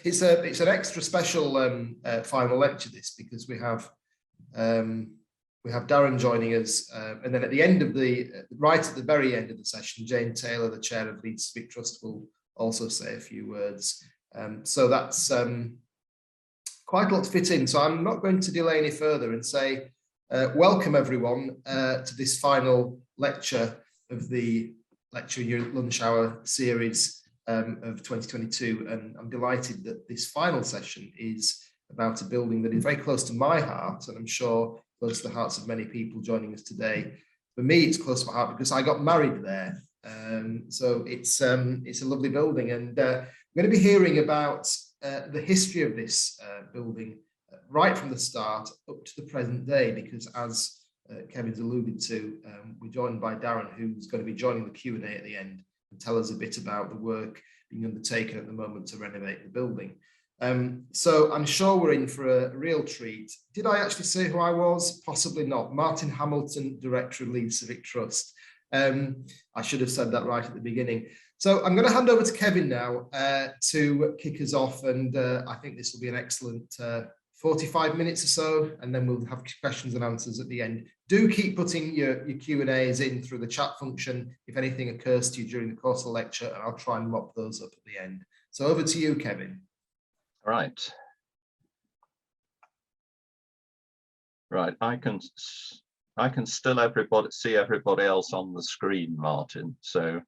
It's an extra special final lecture, this, because we have Darren joining us, and then at the end of right at the very end of the session, Jane Taylor, the chair of Leeds Civic Trust, will also say a few words. So that's quite a lot to fit in. So I'm not going to delay any further and say welcome everyone to this final lecture of the Lecture in Your Lunch Hour series of 2022, and I'm delighted that this final session is about a building that is very close to my heart, and I'm sure close to the hearts of many people joining us today. For me, it's close to my heart because I got married there. So it's a lovely building, and we're going to be hearing about the history of this building right from the start up to the present day, because as Kevin's alluded to, we're joined by Darren, who's going to be joining the Q&A at the end and tell us a bit about the work being undertaken at the moment to renovate the building. So I'm sure we're in for a real treat. Did I actually say who I was? Possibly not. Martin Hamilton, Director of Leeds Civic Trust. I should have said that right at the beginning. So I'm going to hand over to Kevin now to kick us off, and I think this will be an excellent 45 minutes or so, and then we'll have questions and answers at the end. Do keep putting your Q&As in through the chat function if anything occurs to you during the course of the lecture, and I'll try and mop those up at the end. So over to you, Kevin. Right. I can still see everybody else on the screen, Martin. So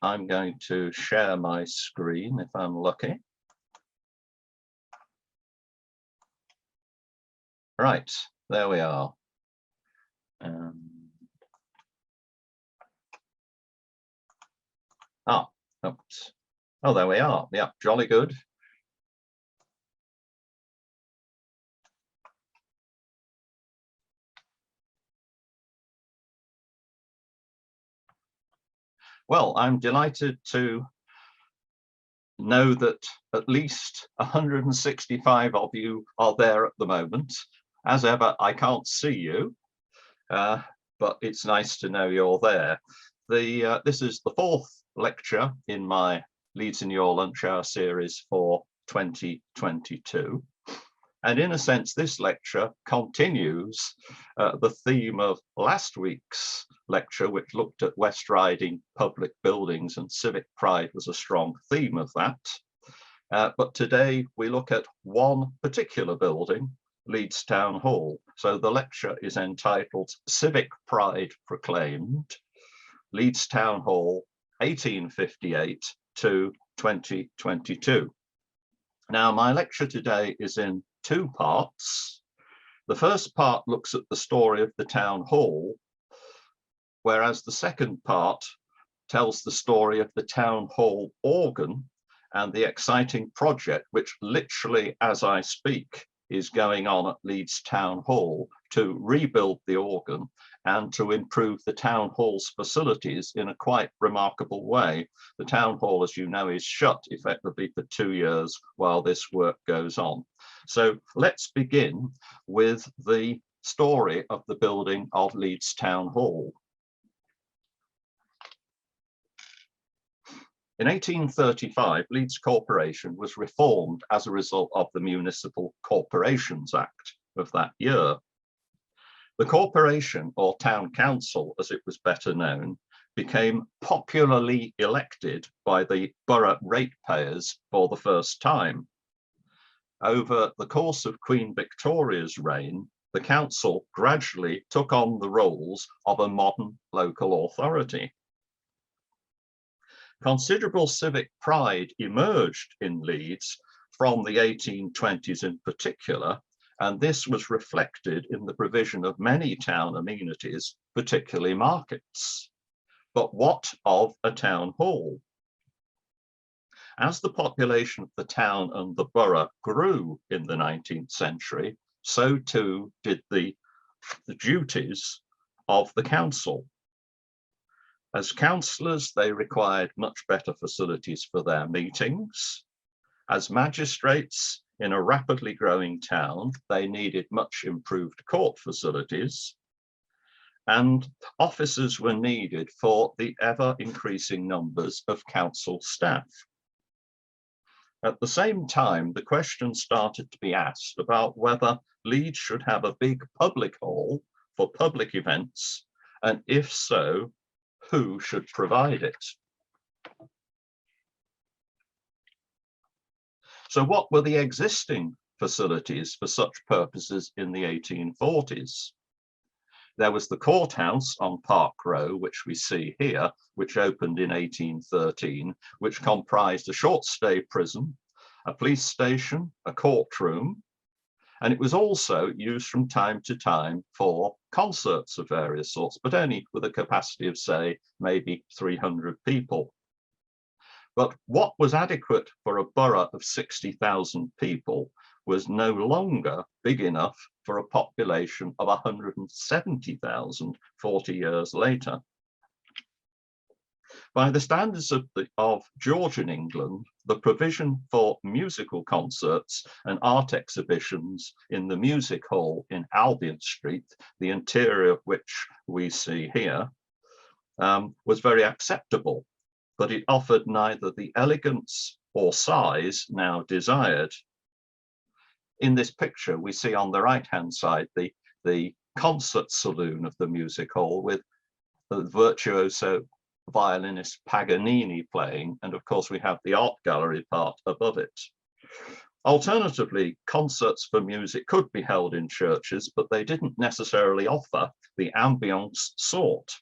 I'm going to share my screen if I'm lucky. Right, there we are. Oops. Oh, there we are. Yeah, jolly good. Well, I'm delighted to know that at least 165 of you are there at the moment. As ever, I can't see you, but it's nice to know you're there. This is the fourth lecture in my Leeds in Your Lunch Hour series for 2022. And in a sense, this lecture continues the theme of last week's lecture, which looked at West Riding public buildings, and civic pride was a strong theme of that. But today we look at one particular building, Leeds Town Hall. So the lecture is entitled Civic Pride Proclaimed, Leeds Town Hall, 1858 to 2022. Now, my lecture today is in two parts. The first part looks at the story of the town hall, whereas the second part tells the story of the town hall organ and the exciting project which literally, as I speak, is going on at Leeds Town Hall to rebuild the organ and to improve the town hall's facilities in a quite remarkable way. The town hall, as you know, is shut effectively for 2 years while this work goes on. So let's begin with the story of the building of Leeds Town Hall. In 1835, Leeds Corporation was reformed as a result of the Municipal Corporations Act of that year. The corporation, or town council as it was better known, became popularly elected by the borough ratepayers for the first time. Over the course of Queen Victoria's reign, the council gradually took on the roles of a modern local authority. Considerable civic pride emerged in Leeds from the 1820s in particular, and this was reflected in the provision of many town amenities, particularly markets. But what of a town hall? As the population of the town and the borough grew in the 19th century, so too did the duties of the council. As councillors, they required much better facilities for their meetings. As magistrates in a rapidly growing town, they needed much improved court facilities, and officers were needed for the ever increasing numbers of council staff. At the same time, the question started to be asked about whether Leeds should have a big public hall for public events, and if so, who should provide it? So what were the existing facilities for such purposes in the 1840s? There was the courthouse on Park Row, which we see here, which opened in 1813, which comprised a short stay prison, a police station, a courtroom, and it was also used from time to time for concerts of various sorts, but only with a capacity of, say, maybe 300 people. But what was adequate for a borough of 60,000 people was no longer big enough for a population of 170,000 40 years later. By the standards of Georgian England, the provision for musical concerts and art exhibitions in the music hall in Albion Street, the interior of which we see here, was very acceptable, but it offered neither the elegance or size now desired. In this picture, we see on the right-hand side the concert saloon of the music hall with the virtuoso violinist Paganini playing, and of course we have the art gallery part above it. Alternatively, concerts for music could be held in churches, but they didn't necessarily offer the ambience sought.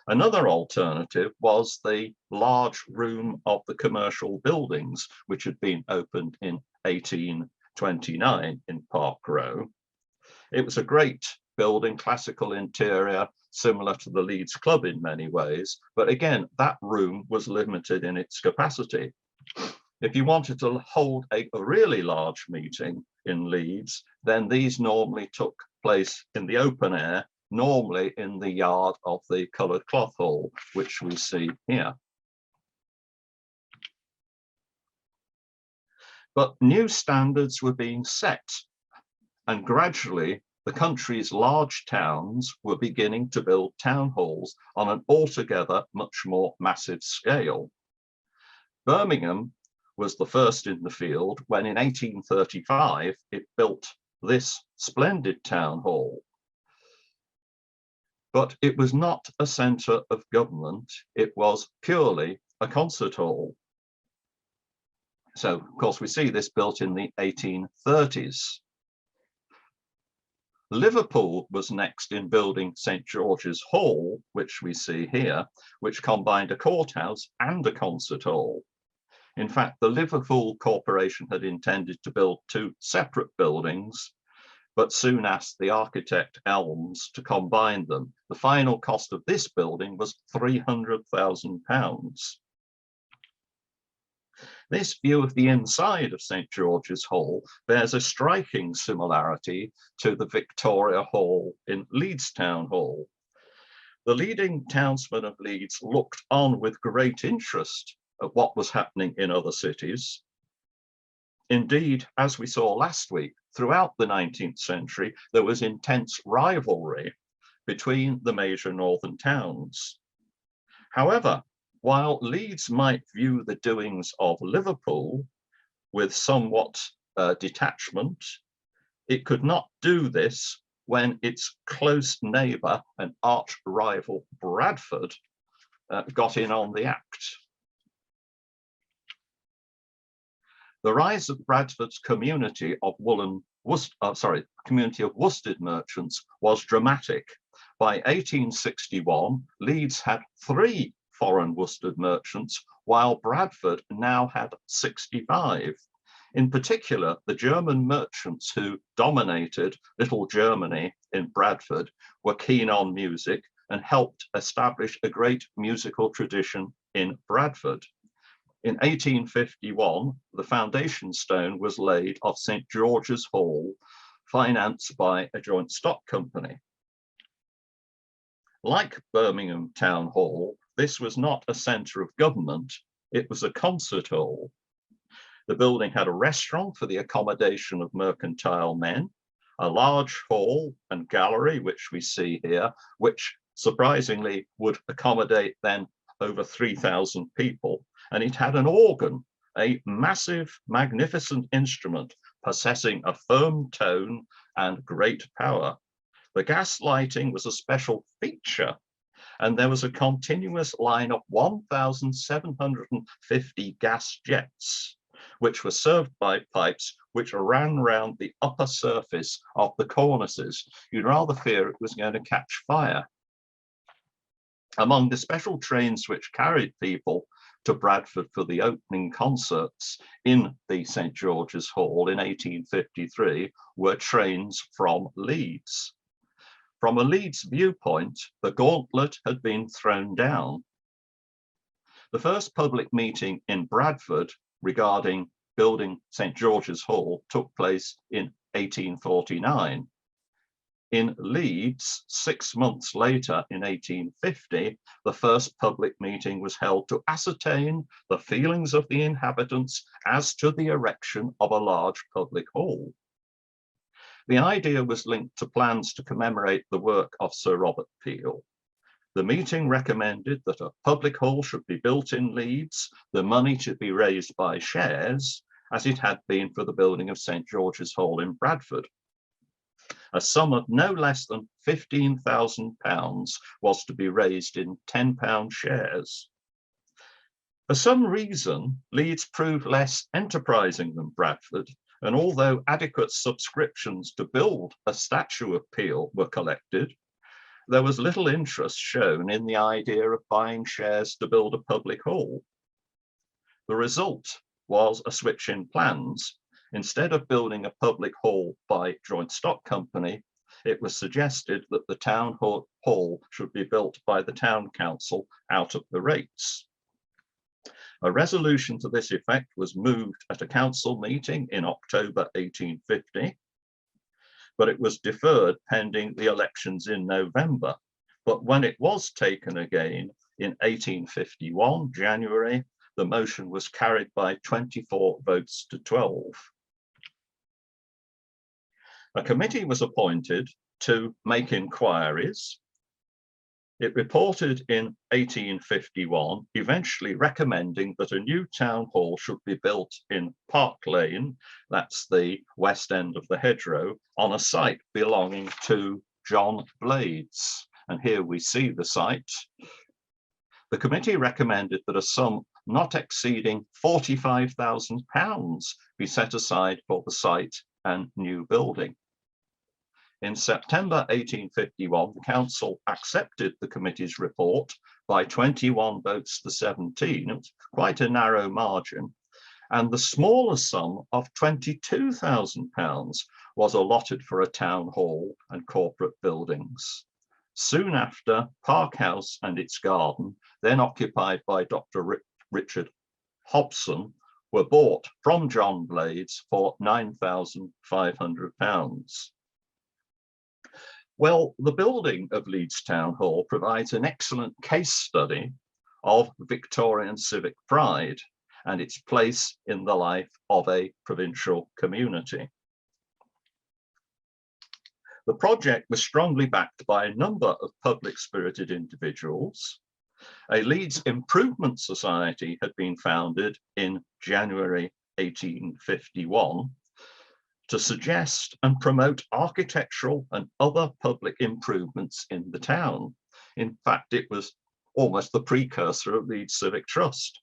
Another alternative was the large room of the commercial buildings, which had been opened in 1829 in Park Row. It was a great building, classical interior, similar to the Leeds Club in many ways, but again, that room was limited in its capacity. If you wanted to hold a really large meeting in Leeds, then these normally took place in the open air, normally in the yard of the coloured cloth hall, which we see here. But new standards were being set, and gradually the country's large towns were beginning to build town halls on an altogether much more massive scale. Birmingham was the first in the field when in 1835 it built this splendid town hall. But it was not a centre of government, it was purely a concert hall. So, of course, we see this built in the 1830s. Liverpool was next in building St. George's Hall, which we see here, which combined a courthouse and a concert hall. In fact, the Liverpool Corporation had intended to build two separate buildings, but soon asked the architect Elms to combine them. The final cost of this building was £300,000. This view of the inside of St. George's Hall bears a striking similarity to the Victoria Hall in Leeds Town Hall. The leading townsmen of Leeds looked on with great interest at what was happening in other cities. Indeed, as we saw last week, throughout the 19th century, there was intense rivalry between the major northern towns. However, while Leeds might view the doings of Liverpool with somewhat detachment, it could not do this when its close neighbour and arch rival Bradford got in on the act. The rise of Bradford's community of worsted merchants was dramatic. By 1861, Leeds had 3 foreign worsted merchants, while Bradford now had 65. In particular, the German merchants who dominated Little Germany in Bradford were keen on music and helped establish a great musical tradition in Bradford. In 1851, the foundation stone was laid of St. George's Hall, financed by a joint stock company. Like Birmingham Town Hall, this was not a centre of government, it was a concert hall. The building had a restaurant for the accommodation of mercantile men, a large hall and gallery, which we see here, which surprisingly would accommodate then over 3,000 people, and it had an organ a massive, magnificent instrument possessing a firm tone and great power. The gas lighting was a special feature, and there was a continuous line of 1,750 gas jets, which were served by pipes which ran round the upper surface of the cornices. You'd rather fear it was going to catch fire. Among the special trains which carried people to Bradford for the opening concerts in the St. George's Hall in 1853 were trains from Leeds. From a Leeds viewpoint, the gauntlet had been thrown down. The first public meeting in Bradford regarding building St. George's Hall took place in 1849. In Leeds, 6 months later, in 1850, the first public meeting was held to ascertain the feelings of the inhabitants as to the erection of a large public hall. The idea was linked to plans to commemorate the work of Sir Robert Peel. The meeting recommended that a public hall should be built in Leeds, the money to be raised by shares, as it had been for the building of St. George's Hall in Bradford. A sum of no less than £15,000 was to be raised in £10 shares. For some reason, Leeds proved less enterprising than Bradford, and although adequate subscriptions to build a statue of Peel were collected, there was little interest shown in the idea of buying shares to build a public hall. The result was a switch in plans. Instead of building a public hall by joint stock company, it was suggested that the town hall should be built by the town council out of the rates. A resolution to this effect was moved at a council meeting in October 1850, but it was deferred pending the elections in November. But when it was taken again in 1851, January, the motion was carried by 24 votes to 12. A committee was appointed to make inquiries. It reported in 1851, eventually recommending that a new town hall should be built in Park Lane, that's the west end of the hedgerow, on a site belonging to John Blades. And here we see the site. The committee recommended that a sum not exceeding £45,000 be set aside for the site and new building. In September 1851, the council accepted the committee's report by 21 votes to 17. It was quite a narrow margin. And the smaller sum of £22,000 was allotted for a town hall and corporate buildings. Soon after, Park House and its garden, then occupied by Dr. Richard Hobson, were bought from John Blades for £9,500. Well, the building of Leeds Town Hall provides an excellent case study of Victorian civic pride and its place in the life of a provincial community. The project was strongly backed by a number of public-spirited individuals. A Leeds Improvement Society had been founded in January 1851 to suggest and promote architectural and other public improvements in the town. In fact, it was almost the precursor of Leeds Civic Trust.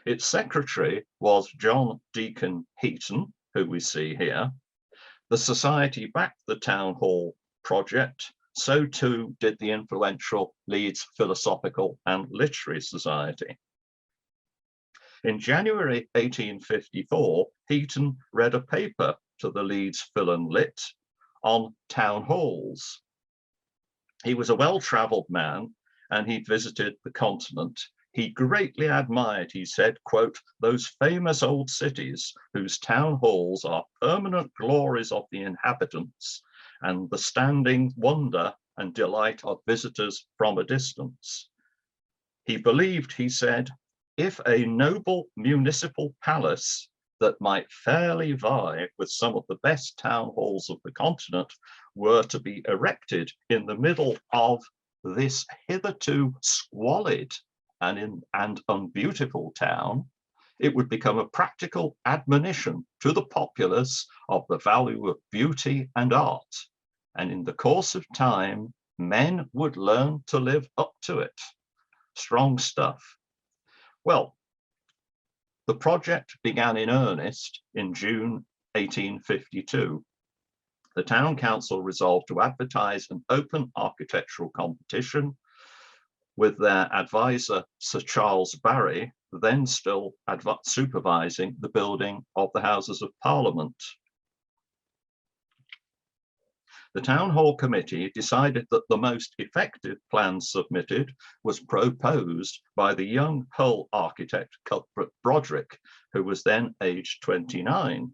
Its secretary was John Deacon Heaton, who we see here. The society backed the town hall project. So too did the influential Leeds Philosophical and Literary Society. In January 1854, Heaton read a paper to the Leeds Phil and Lit on town halls. He was a well-travelled man and he'd visited the continent. He greatly admired, he said, quote, those famous old cities whose town halls are permanent glories of the inhabitants and the standing wonder and delight of visitors from a distance. He believed, he said, if a noble municipal palace that might fairly vie with some of the best town halls of the continent were to be erected in the middle of this hitherto squalid and unbeautiful town, it would become a practical admonition to the populace of the value of beauty and art. And in the course of time, men would learn to live up to it. Strong stuff. Well, the project began in earnest in June 1852. The town council resolved to advertise an open architectural competition with their advisor, Sir Charles Barry, then still supervising the building of the Houses of Parliament. The Town Hall Committee decided that the most effective plan submitted was proposed by the young Hull architect Cuthbert Broderick, who was then aged 29.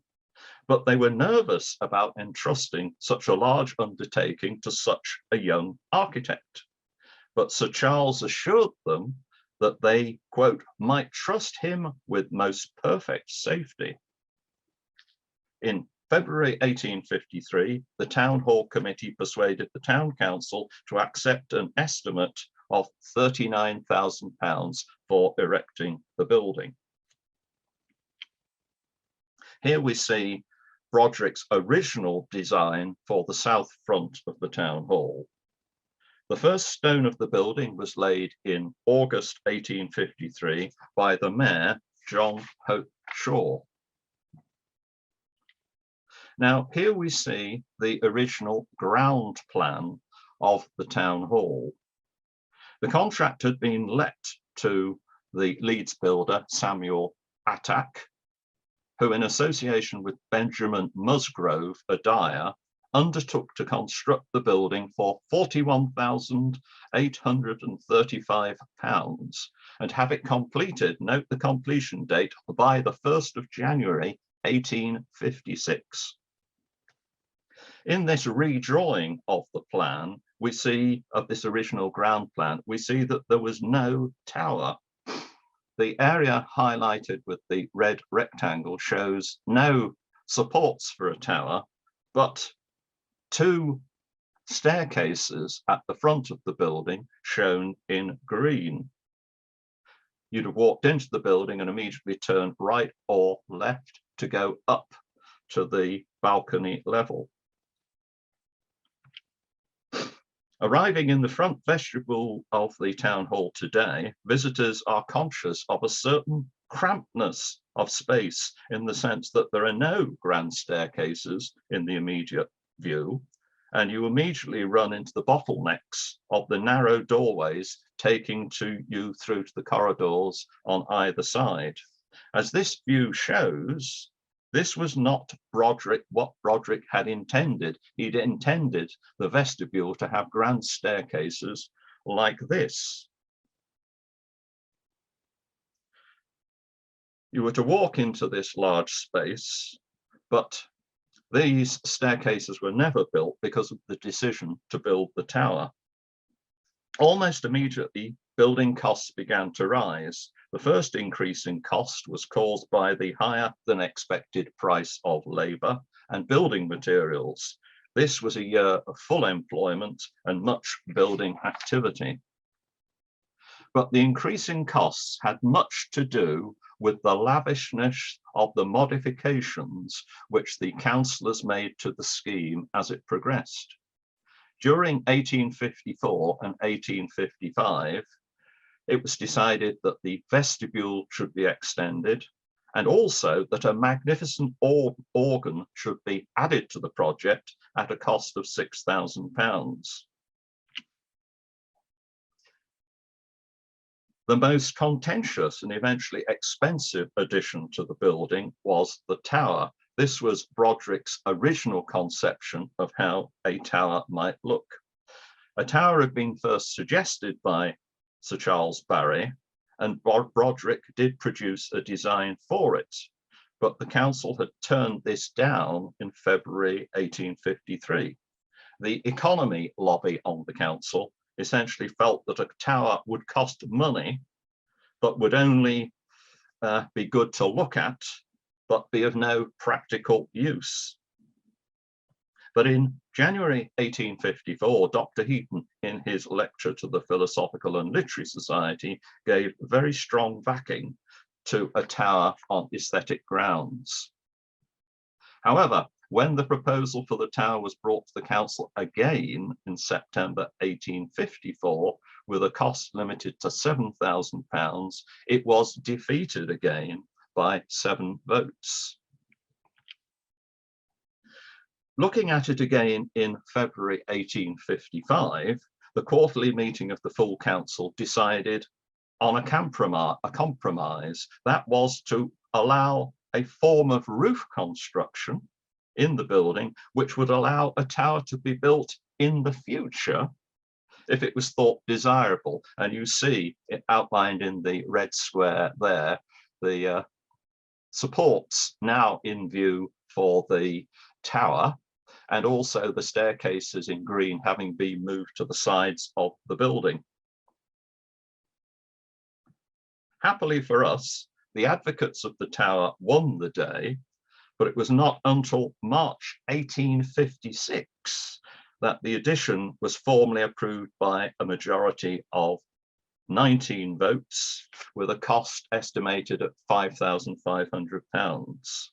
But they were nervous about entrusting such a large undertaking to such a young architect. But Sir Charles assured them that they, quote, might trust him with most perfect safety. In February 1853, the Town Hall Committee persuaded the Town Council to accept an estimate of £39,000 for erecting the building. Here we see Broderick's original design for the south front of the Town Hall. The first stone of the building was laid in August 1853 by the Mayor, John Hope Shaw. Now, here we see the original ground plan of the Town Hall. The contract had been let to the Leeds builder, Samuel Attack, who in association with Benjamin Musgrove, a dyer, undertook to construct the building for £41,835 and have it completed, note the completion date, by the 1st of January 1856. In this redrawing of the plan, we see, of this original ground plan, we see that there was no tower. The area highlighted with the red rectangle shows no supports for a tower, but two staircases at the front of the building shown in green. You'd have walked into the building and immediately turned right or left to go up to the balcony level. Arriving in the front vestibule of the Town Hall today, visitors are conscious of a certain crampedness of space in the sense that there are no grand staircases in the immediate view, and you immediately run into the bottlenecks of the narrow doorways taking you through to the corridors on either side. As this view shows, this was not what Broderick had intended. He'd intended the vestibule to have grand staircases like this. You were to walk into this large space, but these staircases were never built because of the decision to build the tower. Almost immediately, building costs began to rise. The first increase in cost was caused by the higher than expected price of labour and building materials. This was a year of full employment and much building activity. But the increase in costs had much to do with the lavishness of the modifications which the councillors made to the scheme as it progressed. During 1854 and 1855, it was decided that the vestibule should be extended and also that a magnificent organ should be added to the project at a cost of £6,000. The most contentious and eventually expensive addition to the building was the tower. This was Broderick's original conception of how a tower might look. A tower had been first suggested by Sir Charles Barry, and Broderick did produce a design for it, but the council had turned this down in February 1853. The economy lobby on the council essentially felt that a tower would cost money, but would only be good to look at, but be of no practical use. But in January 1854, Dr. Heaton, in his lecture to the Philosophical and Literary Society, gave very strong backing to a tower on aesthetic grounds. However, when the proposal for the tower was brought to the council again in September 1854, with a cost limited to £7,000, it was defeated again by 7 votes. Looking at it again in February 1855, the quarterly meeting of the full council decided on a compromise that was to allow a form of roof construction in the building, which would allow a tower to be built in the future if it was thought desirable. And you see it outlined in the red square there, the supports now in view for the tower, and also the staircases in green having been moved to the sides of the building. Happily for us, the advocates of the tower won the day, but it was not until March 1856 that the addition was formally approved by a majority of 19 votes, with a cost estimated at £5,500.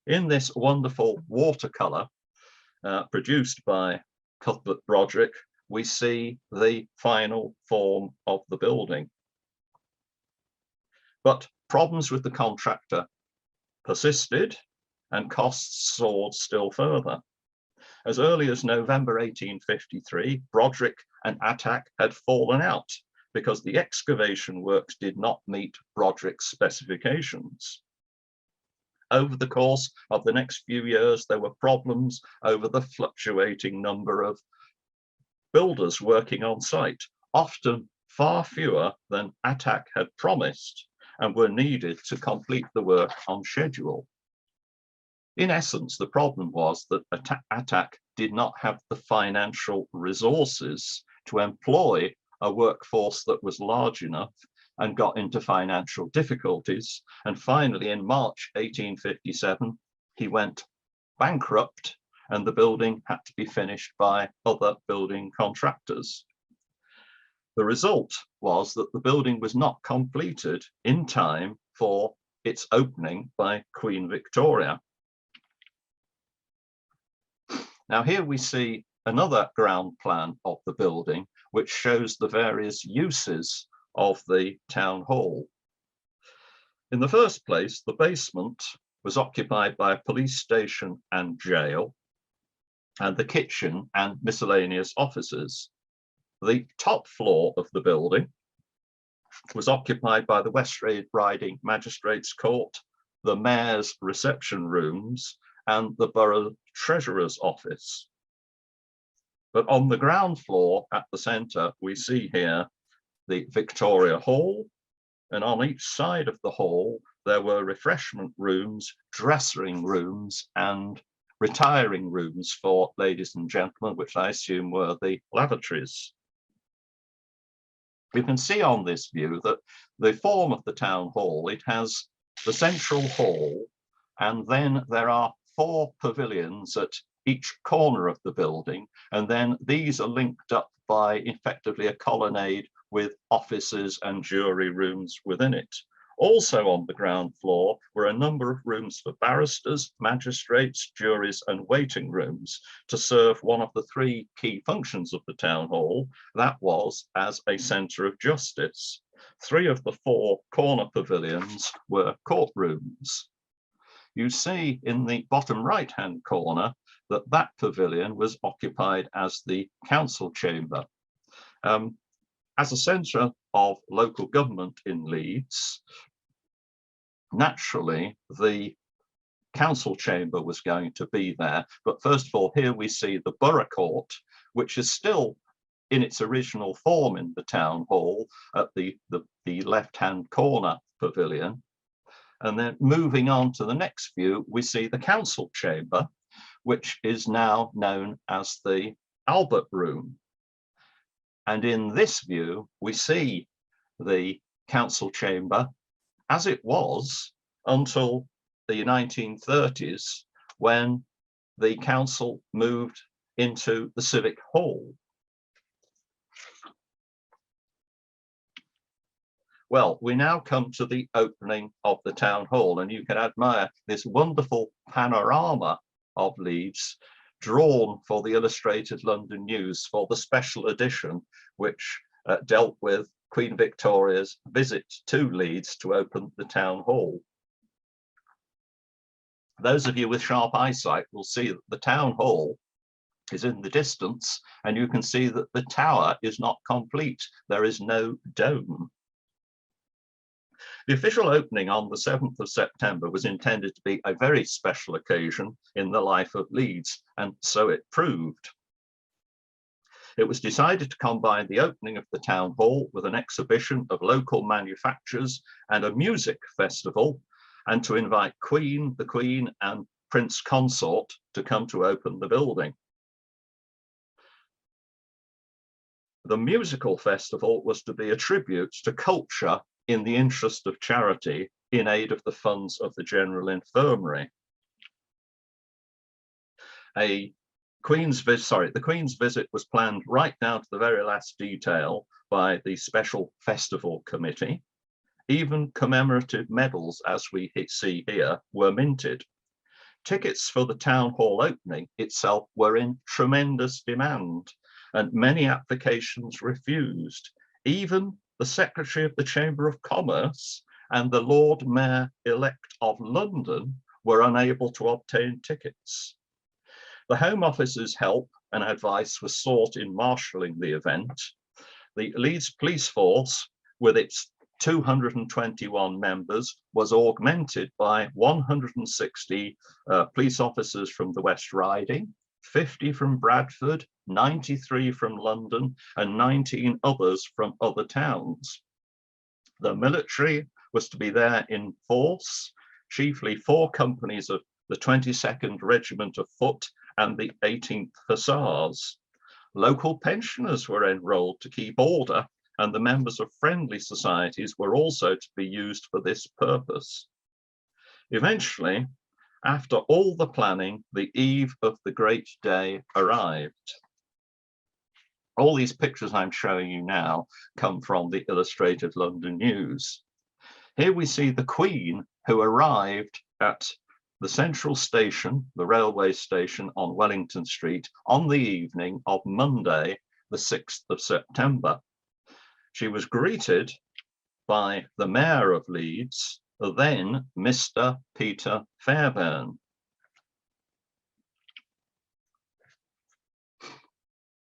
In this wonderful watercolour produced by Cuthbert Broderick, we see the final form of the building. But problems with the contractor persisted and costs soared still further. As early as November 1853, Broderick and Attack had fallen out because the excavation works did not meet Broderick's specifications. Over the course of the next few years, there were problems over the fluctuating number of builders working on site, often far fewer than Attack had promised, and were needed to complete the work on schedule. In essence, the problem was that Attack did not have the financial resources to employ a workforce that was large enough, and got into financial difficulties. And finally, in March 1857, he went bankrupt and the building had to be finished by other building contractors. The result was that the building was not completed in time for its opening by Queen Victoria. Now here we see another ground plan of the building, which shows the various uses of the town hall. In the first place, the basement was occupied by a police station and jail, and the kitchen and miscellaneous offices. The top floor of the building was occupied by the West Riding Magistrates Court, the Mayor's reception rooms, and the Borough Treasurer's office. But on the ground floor at the centre, we see here the Victoria Hall, and on each side of the hall, there were refreshment rooms, dressing rooms, and retiring rooms for ladies and gentlemen, which I assume were the lavatories. You can see on this view that the form of the town hall, it has the central hall, and then there are 4 pavilions at each corner of the building, and then these are linked up by effectively a colonnade with offices and jury rooms within it. Also on the ground floor were a number of rooms for barristers, magistrates, juries, and waiting rooms to serve one of the 3 key functions of the town hall, that was as a centre of justice. 3 of the 4 corner pavilions were courtrooms. You see in the bottom right-hand corner that that pavilion was occupied as the council chamber. As a centre of local government in Leeds, naturally the council chamber was going to be there. But first of all, here we see the borough court, which is still in its original form in the town hall at the left-hand corner pavilion. And then moving on to the next view, we see the council chamber, which is now known as the Albert Room. And in this view, we see the council chamber as it was until the 1930s, when the council moved into the Civic Hall. Well, we now come to the opening of the town hall, and you can admire this wonderful panorama of Leeds drawn for the Illustrated London News for the special edition, which dealt with Queen Victoria's visit to Leeds to open the town hall. Those of you with sharp eyesight will see that the town hall is in the distance, and you can see that the tower is not complete. There is no dome. The official opening on the 7th of September was intended to be a very special occasion in the life of Leeds, and so it proved. It was decided to combine the opening of the town hall with an exhibition of local manufactures and a music festival, and to invite the Queen and Prince Consort to come to open the building. The musical festival was to be a tribute to culture in the interest of charity in aid of the funds of the General Infirmary. The Queen's visit was planned right down to the very last detail by the Special Festival Committee. Even commemorative medals, as we see here, were minted. Tickets for the town hall opening itself were in tremendous demand, and many applications refused. Even the Secretary of the Chamber of Commerce and the Lord Mayor-elect of London were unable to obtain tickets. The Home Office's help and advice was sought in marshalling the event. The Leeds Police Force, with its 221 members, was augmented by 160 police officers from the West Riding, 50 from Bradford, 93 from London, and 19 others from other towns. The military was to be there in force, chiefly 4 companies of the 22nd Regiment of Foot and the 18th Hussars. Local pensioners were enrolled to keep order, and the members of friendly societies were also to be used for this purpose. Eventually, after all the planning, the eve of the great day arrived. All these pictures I'm showing you now come from the Illustrated London News. Here we see the Queen, who arrived at the central station, the railway station on Wellington Street, on the evening of Monday, the 6th of September. She was greeted by the Mayor of Leeds, then Mr. Peter Fairbairn.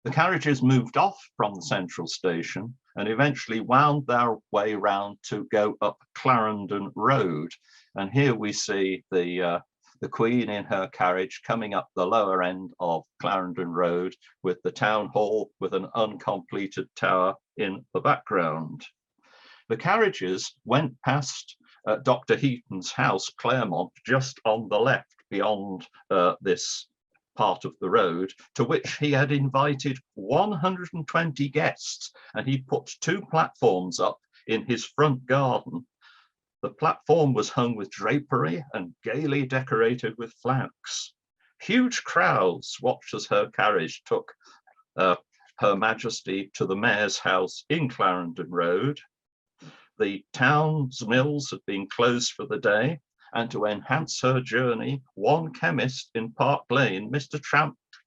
The carriages moved off from the central station and eventually wound their way round to go up Clarendon Road. And here we see the Queen in her carriage coming up the lower end of Clarendon Road with the town hall with an uncompleted tower in the background. The carriages went past Dr. Heaton's house, Claremont, just on the left beyond this part of the road, to which he had invited 120 guests, and he put 2 platforms up in his front garden. The platform was hung with drapery and gaily decorated with flags. Huge crowds watched as her carriage took Her Majesty to the Mayor's house in Clarendon Road. The town's mills had been closed for the day, and to enhance her journey, one chemist in Park Lane, Mr.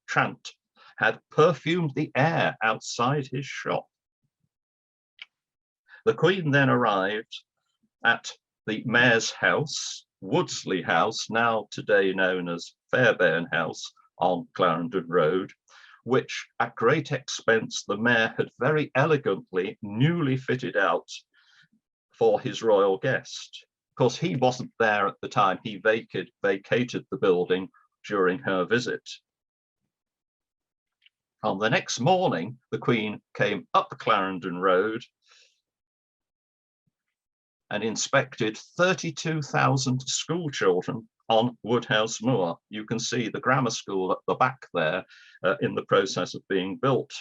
Trant, had perfumed the air outside his shop. The Queen then arrived at the Mayor's house, Woodsley House, now today known as Fairbairn House on Clarendon Road, which at great expense the Mayor had very elegantly newly fitted out for his royal guest. Of course, he wasn't there at the time. He vacated the building during her visit. On the next morning, the Queen came up Clarendon Road and inspected 32,000 school children on Woodhouse Moor. You can see the grammar school at the back there in the process of being built.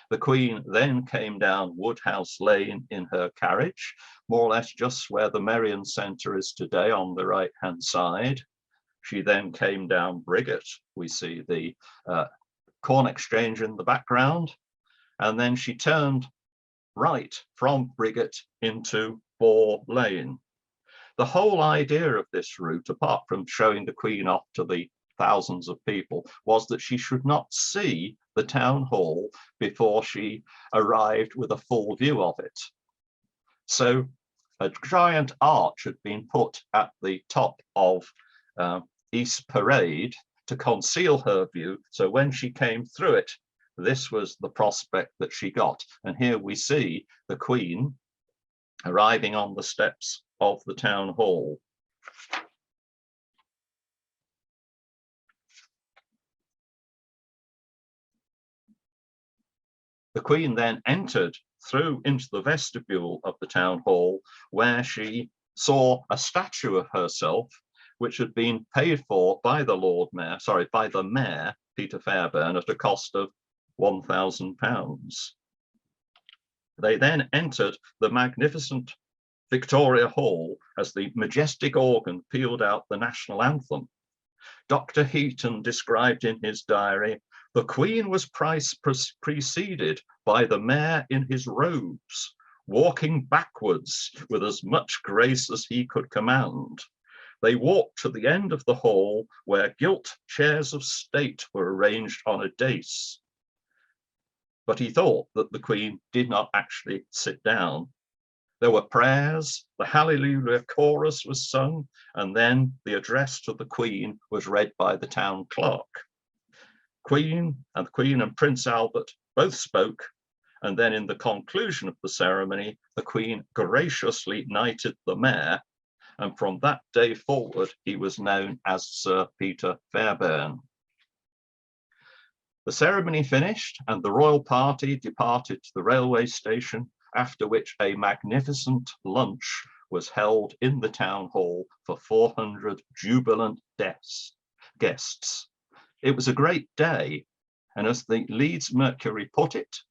The Queen then came down Woodhouse Lane in her carriage, more or less just where the Merrion Centre is today on the right-hand side. She then came down Briggate. We see the Corn Exchange in the background. And then she turned right from Briggate into Boar Lane. The whole idea of this route, apart from showing the Queen off to the thousands of people, was that she should not see the town hall before she arrived with a full view of it. So a giant arch had been put at the top of East Parade to conceal her view. So when she came through it, this was the prospect that she got. And here we see the Queen arriving on the steps of the town hall. The Queen then entered through into the vestibule of the town hall, where she saw a statue of herself, which had been paid for by the by the Mayor, Peter Fairbairn, at a cost of £1,000. They then entered the magnificent Victoria Hall as the majestic organ pealed out the national anthem. Dr. Heaton described in his diary, "The Queen was preceded by the Mayor in his robes, walking backwards with as much grace as he could command. They walked to the end of the hall where gilt chairs of state were arranged on a dais." But he thought that the Queen did not actually sit down. There were prayers, the Hallelujah chorus was sung, and then the address to the Queen was read by the town clerk. Queen and Prince Albert both spoke, and then in the conclusion of the ceremony, the Queen graciously knighted the Mayor, and from that day forward, he was known as Sir Peter Fairbairn. The ceremony finished, and the royal party departed to the railway station, after which a magnificent lunch was held in the town hall for 400 jubilant guests. It was a great day, and as the Leeds Mercury put it,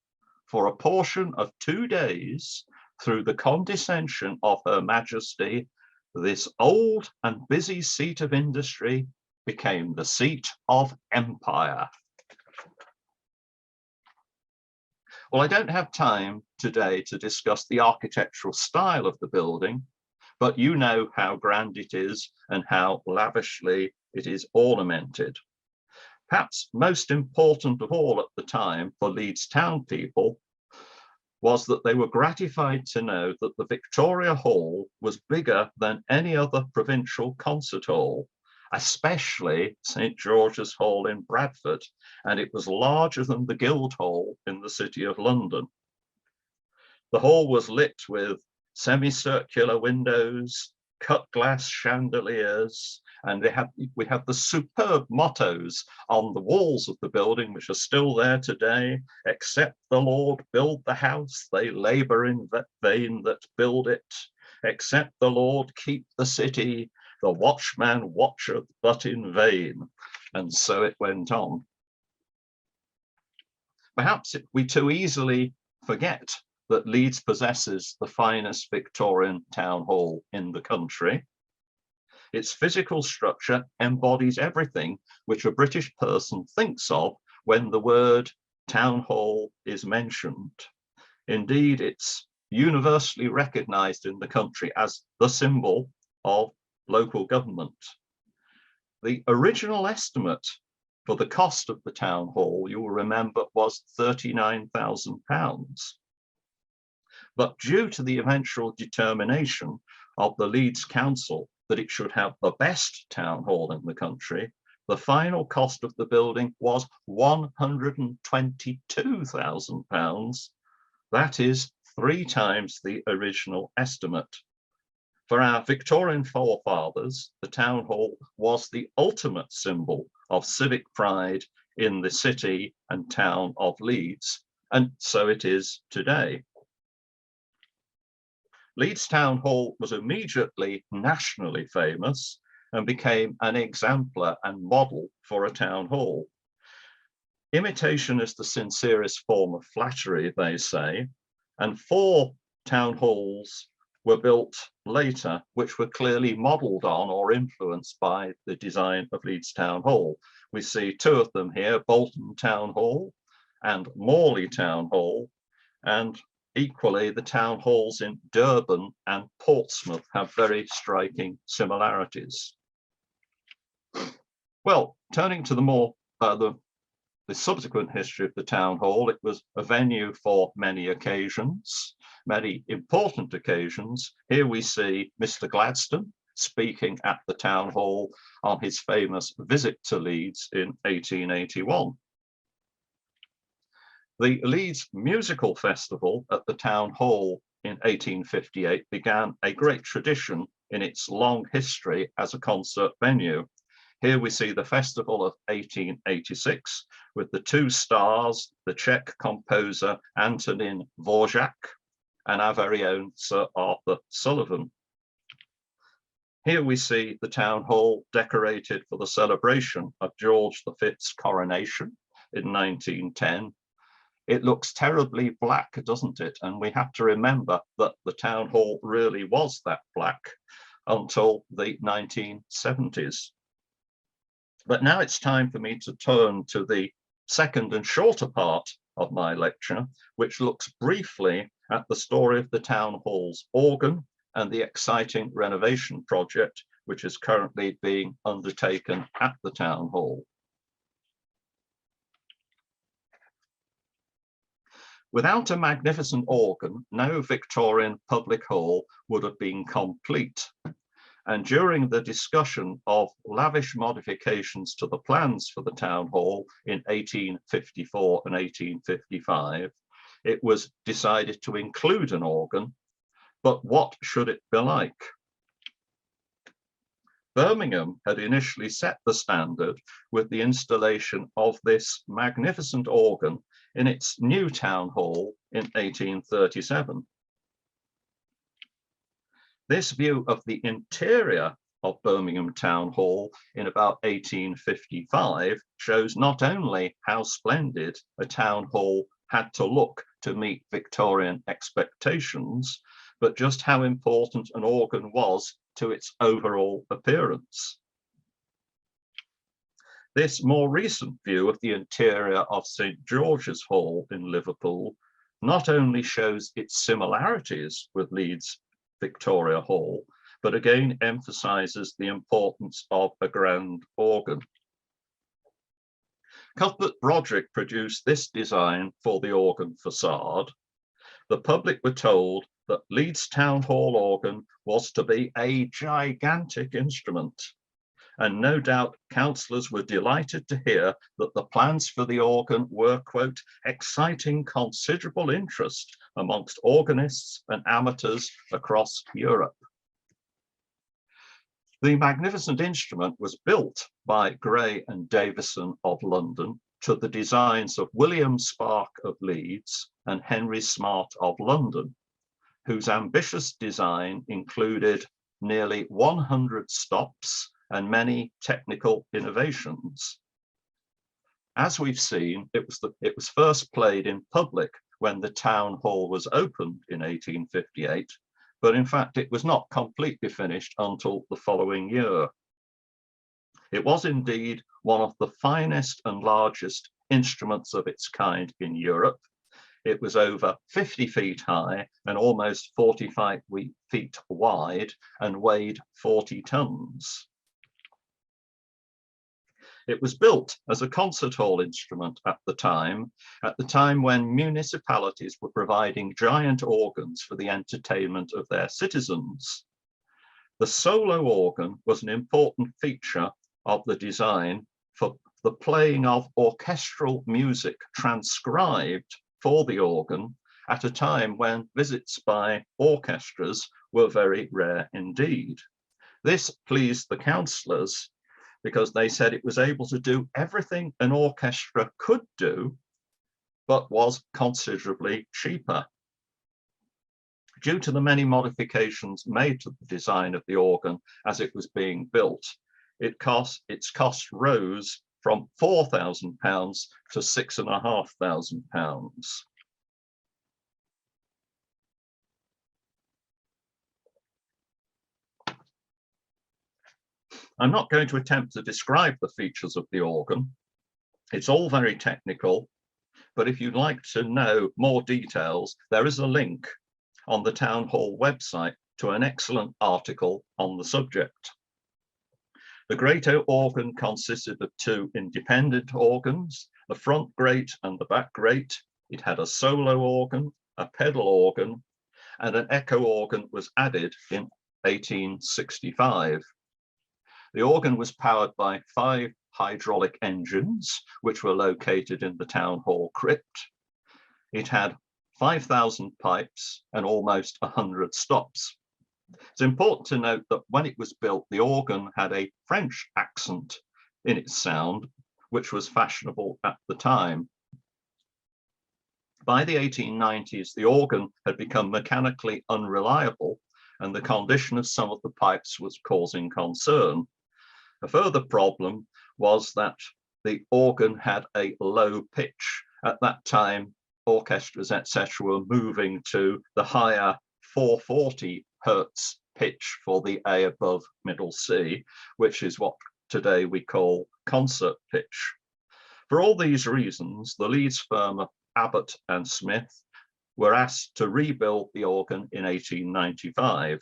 for a portion of 2 days, through the condescension of Her Majesty, this old and busy seat of industry became the seat of empire. Well, I don't have time today to discuss the architectural style of the building, but you know how grand it is and how lavishly it is ornamented. Perhaps most important of all at the time for Leeds town people was that they were gratified to know that the Victoria Hall was bigger than any other provincial concert hall, especially St. George's Hall in Bradford, and it was larger than the Guildhall in the City of London. The hall was lit with semicircular windows, cut glass chandeliers, and we have the superb mottos on the walls of the building, which are still there today. "Except the Lord build the house, they labour in vain that build it. Except the Lord keep the city, the watchman watcheth but in vain." And so it went on. Perhaps we too easily forget that Leeds possesses the finest Victorian town hall in the country. Its physical structure embodies everything which a British person thinks of when the word town hall is mentioned. Indeed, it's universally recognised in the country as the symbol of local government. The original estimate for the cost of the town hall, you will remember, was £39,000. But due to the eventual determination of the Leeds Council that it should have the best town hall in the country, the final cost of the building was £122,000. That is 3 times the original estimate. For our Victorian forefathers, the town hall was the ultimate symbol of civic pride in the city and town of Leeds, and so it is today. Leeds Town Hall was immediately nationally famous and became an exemplar and model for a town hall. Imitation is the sincerest form of flattery, they say, and 4 town halls were built later, which were clearly modelled on or influenced by the design of Leeds Town Hall. We see 2 of them here, Bolton Town Hall and Morley Town Hall, and Equally, the town halls in Durban and Portsmouth have very striking similarities. Well, turning to the more the subsequent history of the town hall, it was a venue for many occasions, many important occasions. Here we see Mr. Gladstone speaking at the town hall on his famous visit to Leeds in 1881. The Leeds Musical Festival at the town hall in 1858 began a great tradition in its long history as a concert venue. Here we see the festival of 1886 with the two stars, the Czech composer Antonin Dvořák and our very own Sir Arthur Sullivan. Here we see the town hall decorated for the celebration of George V's coronation in 1910. It looks terribly black, doesn't it? And we have to remember that the town hall really was that black until the 1970s. But now it's time for me to turn to the second and shorter part of my lecture, which looks briefly at the story of the town hall's organ and the exciting renovation project, which is currently being undertaken at the town hall. Without a magnificent organ, no Victorian public hall would have been complete. And during the discussion of lavish modifications to the plans for the town hall in 1854 and 1855, it was decided to include an organ, but what should it be like? Birmingham had initially set the standard with the installation of this magnificent organ in its new town hall in 1837. This view of the interior of Birmingham Town Hall in about 1855 shows not only how splendid a town hall had to look to meet Victorian expectations, but just how important an organ was to its overall appearance. This more recent view of the interior of St. George's Hall in Liverpool not only shows its similarities with Leeds Victoria Hall, but again emphasizes the importance of a grand organ. Cuthbert Broderick produced this design for the organ facade. The public were told that Leeds Town Hall organ was to be a gigantic instrument. And no doubt councillors were delighted to hear that the plans for the organ were, quote, exciting considerable interest amongst organists and amateurs across Europe. The magnificent instrument was built by Gray and Davison of London to the designs of William Spark of Leeds and Henry Smart of London, whose ambitious design included nearly 100 stops and many technical innovations. As we've seen, it was first played in public when the town hall was opened in 1858, but in fact it was not completely finished until the following year. It was indeed one of the finest and largest instruments of its kind in Europe. It was over 50 feet high and almost 45 feet wide and weighed 40 tons. It was built as a concert hall instrument at the time when municipalities were providing giant organs for the entertainment of their citizens. The solo organ was an important feature of the design for the playing of orchestral music transcribed for the organ at a time when visits by orchestras were very rare indeed. This pleased the councillors because they said it was able to do everything an orchestra could do, but was considerably cheaper. Due to the many modifications made to the design of the organ as it was being built, its cost rose from £4,000 to £6,500. I'm not going to attempt to describe the features of the organ. It's all very technical, But if you'd like to know more details, there is a link on the Town Hall website to an excellent article on the subject. The great organ consisted of two independent organs, the front grate and the back grate. It had a solo organ, a pedal organ, and an echo organ was added in 1865. The organ was powered by 5 hydraulic engines, which were located in the Town Hall crypt. It had 5,000 pipes and almost 100 stops. It's important to note that when it was built, the organ had a French accent in its sound, which was fashionable at the time. By the 1890s, the organ had become mechanically unreliable, and the condition of some of the pipes was causing concern. A further problem was that the organ had a low pitch. At that time, orchestras, etc., were moving to the higher 440 hertz pitch for the A above middle C, which is what today we call concert pitch. For all these reasons, the Leeds firm of Abbott and Smith were asked to rebuild the organ in 1895.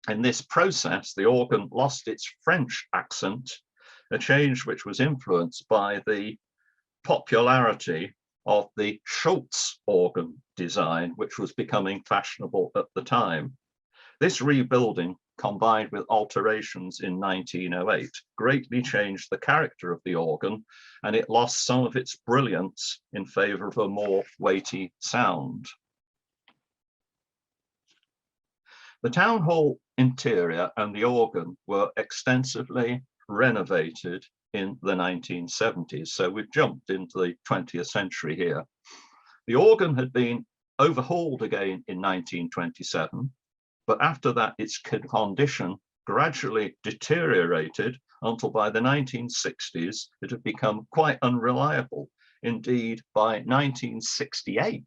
In this process, the organ lost its French accent, a change which was influenced by the popularity of the Schultz organ design, which was becoming fashionable at the time. This rebuilding, combined with alterations in 1908, greatly changed the character of the organ, and it lost some of its brilliance in favor of a more weighty sound. The Town Hall interior and the organ were extensively renovated in the 1970s, so we've jumped into the 20th century here. The organ had been overhauled again in 1927, but after that its condition gradually deteriorated until by the 1960s it had become quite unreliable. Indeed, by 1968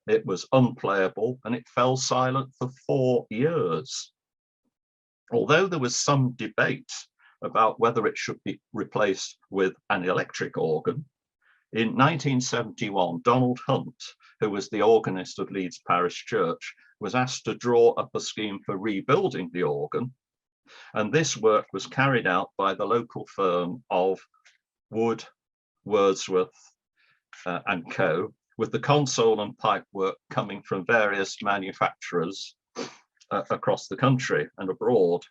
it was unplayable and it fell silent for 4 years. Although there was some debate about whether it should be replaced with an electric organ, in 1971, Donald Hunt, who was the organist of Leeds Parish Church, was asked to draw up a scheme for rebuilding the organ. And this work was carried out by the local firm of Wood, Wordsworth and Co., with the console and pipe work coming from various manufacturers across the country and abroad.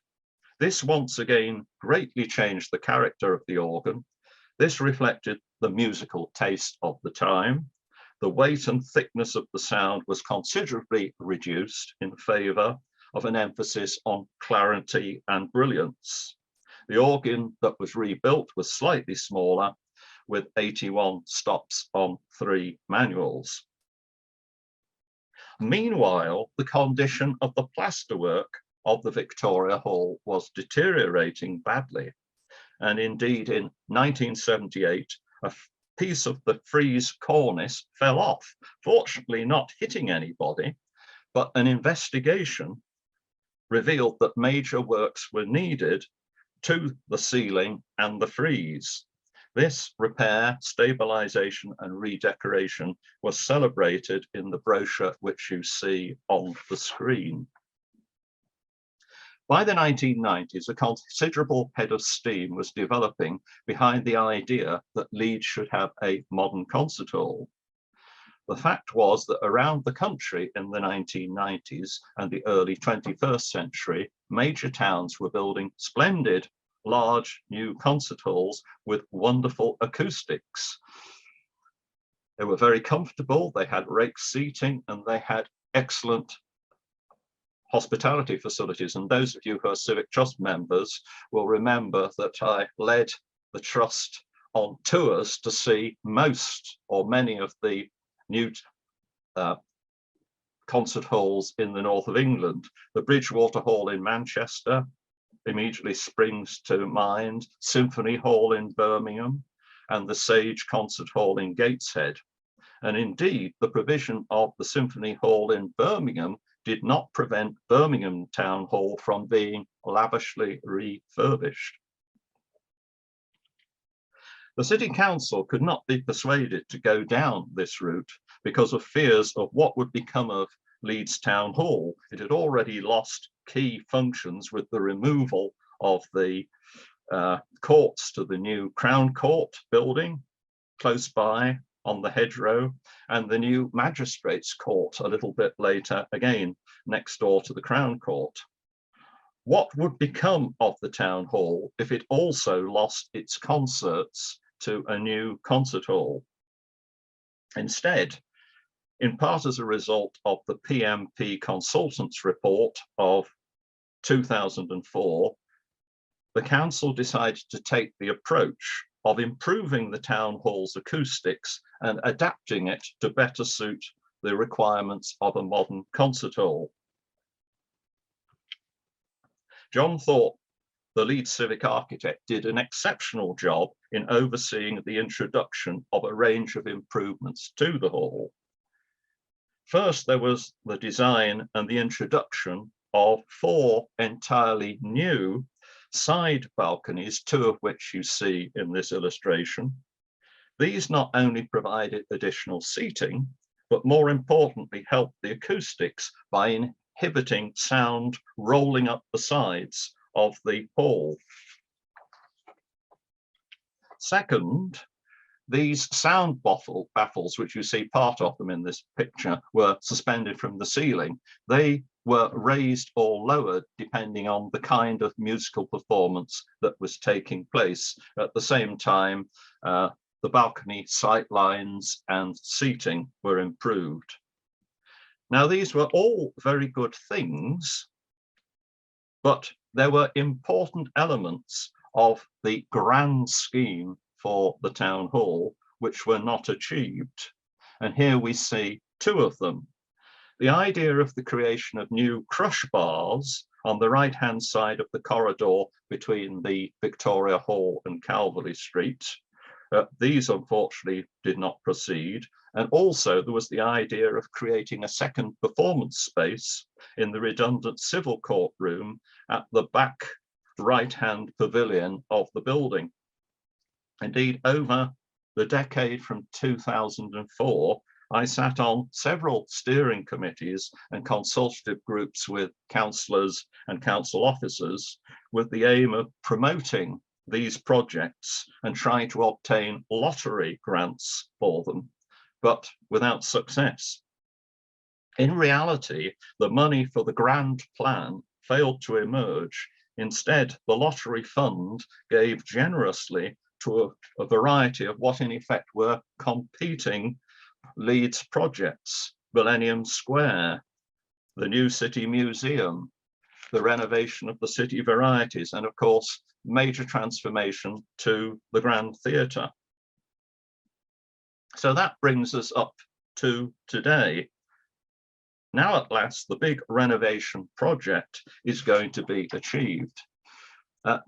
This once again greatly changed the character of the organ. This reflected the musical taste of the time. The weight and thickness of the sound was considerably reduced in favor of an emphasis on clarity and brilliance. The organ that was rebuilt was slightly smaller, with 81 stops on 3 manuals. Meanwhile, the condition of the plasterwork of the Victoria Hall was deteriorating badly. And indeed, in 1978, a piece of the frieze cornice fell off, fortunately not hitting anybody, but an investigation revealed that major works were needed to the ceiling and the frieze. This repair, stabilization and redecoration was celebrated in the brochure which you see on the screen. By the 1990s, a considerable head of steam was developing behind the idea that Leeds should have a modern concert hall. The fact was that around the country in the 1990s and the early 21st century, major towns were building splendid, large new concert halls with wonderful acoustics. They were very comfortable, they had rake seating, and they had excellent hospitality facilities. And those of you who are Civic Trust members will remember that I led the Trust on tours to see most or many of the new concert halls in the north of England. The Bridgewater Hall in Manchester immediately springs to mind, Symphony Hall in Birmingham, and the Sage Concert Hall in Gateshead. And indeed, the provision of the Symphony Hall in Birmingham did not prevent Birmingham Town Hall from being lavishly refurbished. The City Council could not be persuaded to go down this route because of fears of what would become of Leeds Town Hall. It had already lost key functions with the removal of the courts to the new Crown Court building close by on the hedgerow, and the new Magistrates Court a little bit later, again next door to the Crown Court. What would become of the Town Hall if it also lost its concerts to a new concert hall? Instead, in part as a result of the PMP Consultants Report of 2004, the council decided to take the approach of improving the town hall's acoustics and adapting it to better suit the requirements of a modern concert hall. John Thorpe, the Leeds Civic architect, did an exceptional job in overseeing the introduction of a range of improvements to the hall. First, there was the design and the introduction of 4 entirely new side balconies, 2 of which you see in this illustration. These not only provided additional seating, but more importantly helped the acoustics by inhibiting sound rolling up the sides of the hall. Second, these sound baffles, which you see part of them in this picture, were suspended from the ceiling. They were raised or lowered depending on the kind of musical performance that was taking place. At the same time, the balcony sight lines and seating were improved. Now, these were all very good things, but there were important elements of the grand scheme for the town hall which were not achieved. And here we see 2 of them. The idea of the creation of new crush bars on the right-hand side of the corridor between the Victoria Hall and Calverley Street. These unfortunately did not proceed. And also there was the idea of creating a second performance space in the redundant civil court room at the back right-hand pavilion of the building. Indeed, over the decade from 2004, I sat on several steering committees and consultative groups with councillors and council officers with the aim of promoting these projects and trying to obtain lottery grants for them, but without success. In reality, the money for the grand plan failed to emerge. Instead, the lottery fund gave generously to a variety of what in effect were competing Leeds projects: Millennium Square, the new City Museum, the renovation of the City Varieties, and of course, major transformation to the Grand Theatre. So that brings us up to today. Now at last, the big renovation project is going to be achieved.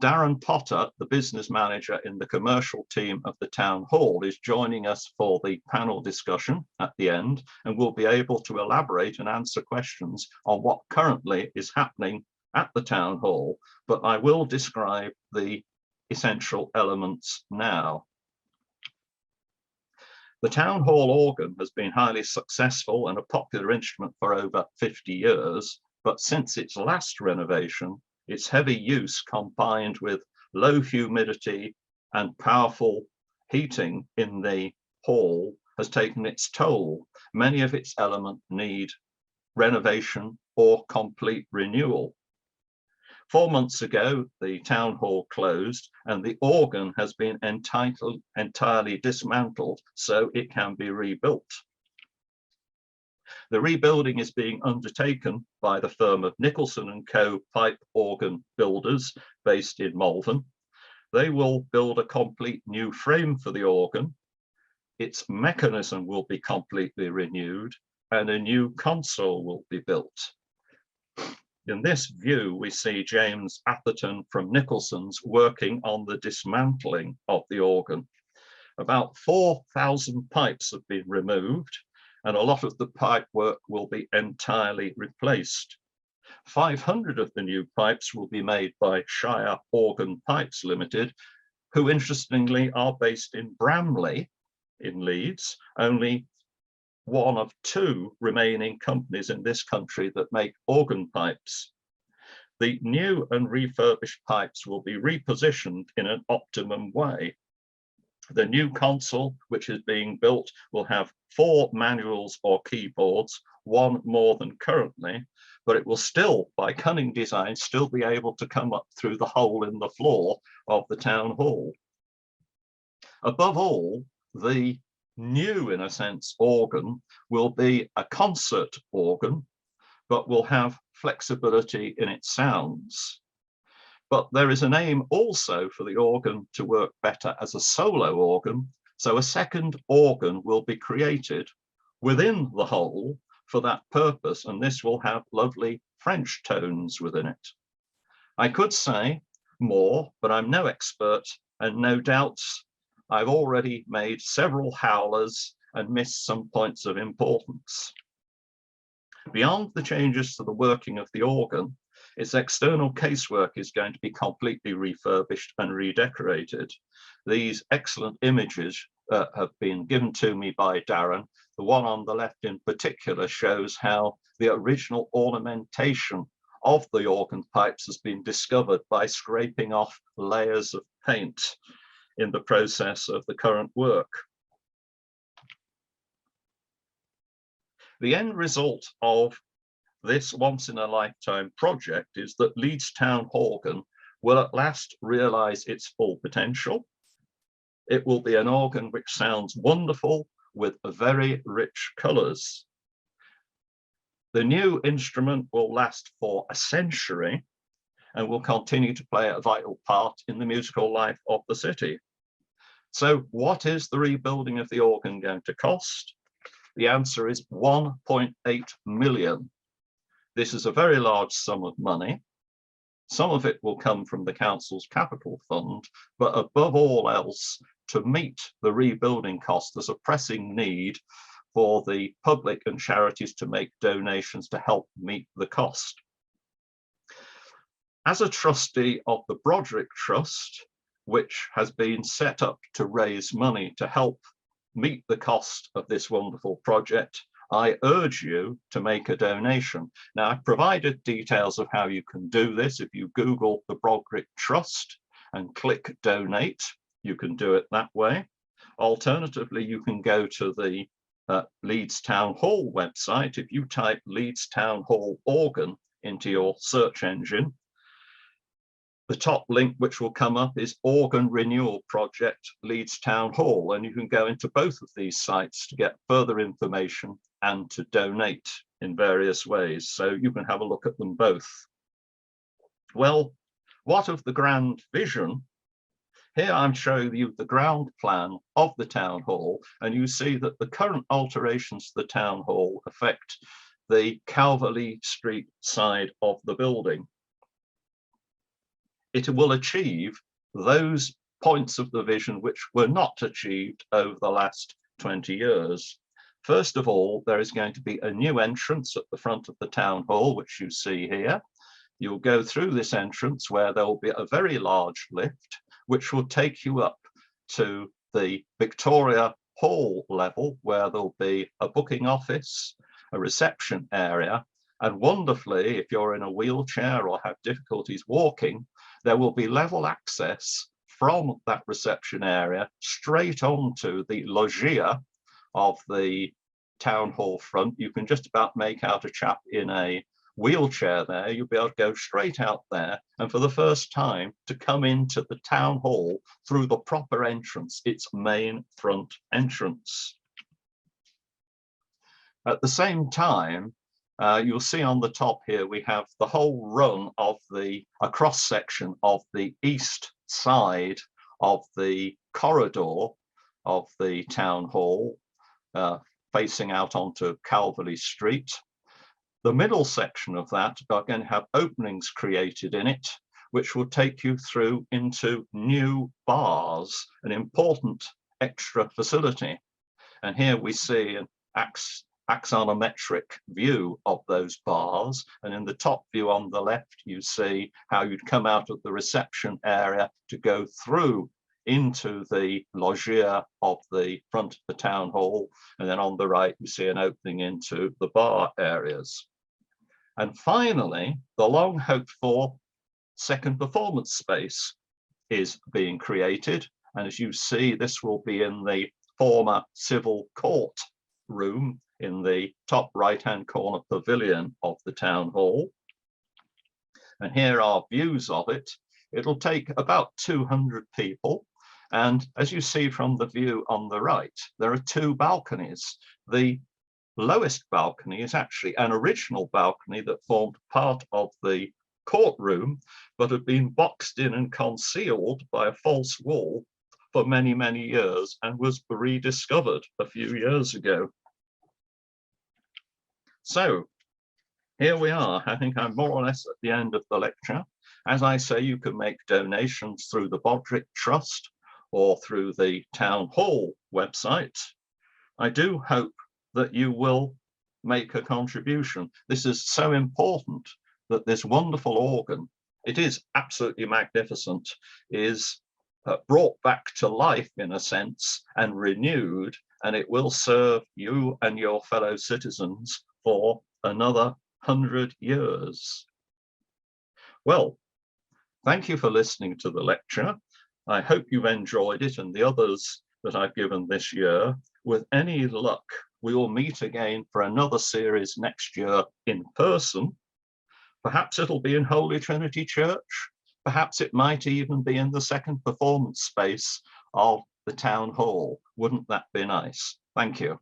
Darren Potter, the business manager in the commercial team of the Town Hall, is joining us for the panel discussion at the end, and will be able to elaborate and answer questions on what currently is happening at the Town Hall, but I will describe the essential elements now. The Town Hall organ has been highly successful and a popular instrument for over 50 years, but since its last renovation, its heavy use combined with low humidity and powerful heating in the hall has taken its toll. Many of its elements need renovation or complete renewal. 4 months ago, the town hall closed and the organ has been entirely dismantled so it can be rebuilt. The rebuilding is being undertaken by the firm of Nicholson & Co. pipe organ builders based in Malvern. They will build a complete new frame for the organ. Its mechanism will be completely renewed and a new console will be built. In this view, we see James Atherton from Nicholson's working on the dismantling of the organ. About 4,000 pipes have been removed, and a lot of the pipe work will be entirely replaced. 500 of the new pipes will be made by Shire Organ Pipes Limited, who interestingly are based in Bramley in Leeds, only one of two remaining companies in this country that make organ pipes. The new and refurbished pipes will be repositioned in an optimum way. The new console, which is being built, will have 4 manuals or keyboards, one more than currently, but it will still, by cunning design, still be able to come up through the hole in the floor of the town hall. Above all, the new, in a sense, organ will be a concert organ, but will have flexibility in its sounds. But there is an aim also for the organ to work better as a solo organ. So a second organ will be created within the whole for that purpose, and this will have lovely French tones within it. I could say more, but I'm no expert, and no doubt I've already made several howlers and missed some points of importance. Beyond the changes to the working of the organ, its external casework is going to be completely refurbished and redecorated. These excellent images have been given to me by Darren. The one on the left in particular shows how the original ornamentation of the organ pipes has been discovered by scraping off layers of paint in the process of the current work. The end result of this once-in-a-lifetime project is that Leeds Town organ will at last realise its full potential. It will be an organ which sounds wonderful with very rich colours. The new instrument will last for a century and will continue to play a vital part in the musical life of the city. So what is the rebuilding of the organ going to cost? The answer is 1.8 million. This is a very large sum of money. Some of it will come from the council's capital fund, but above all else, to meet the rebuilding cost, there's a pressing need for the public and charities to make donations to help meet the cost. As a trustee of the Broderick Trust, which has been set up to raise money to help meet the cost of this wonderful project, I urge you to make a donation. Now, I've provided details of how you can do this. If you Google the Broderick Trust and click donate, you can do it that way. Alternatively, you can go to the Leeds Town Hall website. If you type Leeds Town Hall organ into your search engine, the top link which will come up is Organ Renewal Project Leeds Town Hall, and you can go into both of these sites to get further information and to donate in various ways. So you can have a look at them both. Well, what of the grand vision? Here I'm showing you the ground plan of the town hall, and you see that the current alterations to the town hall affect the Calverley Street side of the building. It will achieve those points of the vision which were not achieved over the last 20 years. First of all, there is going to be a new entrance at the front of the town hall, which you see here. You'll go through this entrance where there will be a very large lift, which will take you up to the Victoria Hall level, where there'll be a booking office, a reception area, and wonderfully, if you're in a wheelchair or have difficulties walking, there will be level access from that reception area straight onto the loggia of the town hall front. You can just about make out a chap in a wheelchair there. You'll be able to go straight out there, and for the first time to come into the town hall through the proper entrance, its main front entrance. At the same time, you'll see on the top here, we have the whole run of a cross section of the east side of the corridor of the town hall, facing out onto Calverley Street. The middle section of that are going to have openings created in it, which will take you through into new bars, an important extra facility. And here we see an axonometric view of those bars, and in the top view on the left you see how you'd come out of the reception area to go through into the loggia of the front of the town hall, and then on the right you see an opening into the bar areas. And finally, the long hoped for second performance space is being created. And as you see, this will be in the former civil court room in the top right-hand corner pavilion of the town hall. And here are views of it. It'll take about 200 people. And as you see from the view on the right, there are two balconies. The lowest balcony is actually an original balcony that formed part of the courtroom, but had been boxed in and concealed by a false wall for many, many years and was rediscovered a few years ago. So here we are. I think I'm more or less at the end of the lecture. As I say, you can make donations through the Bodrick Trust or through the Town Hall website. I do hope that you will make a contribution. This is so important that this wonderful organ, it is absolutely magnificent, is brought back to life in a sense and renewed, and it will serve you and your fellow citizens for another 100 years. Well, thank you for listening to the lecture. I hope you've enjoyed it and the others that I've given this year. With any luck, we will meet again for another series next year in person. Perhaps it'll be in Holy Trinity Church. Perhaps it might even be in the second performance space of the town hall. Wouldn't that be nice? Thank you.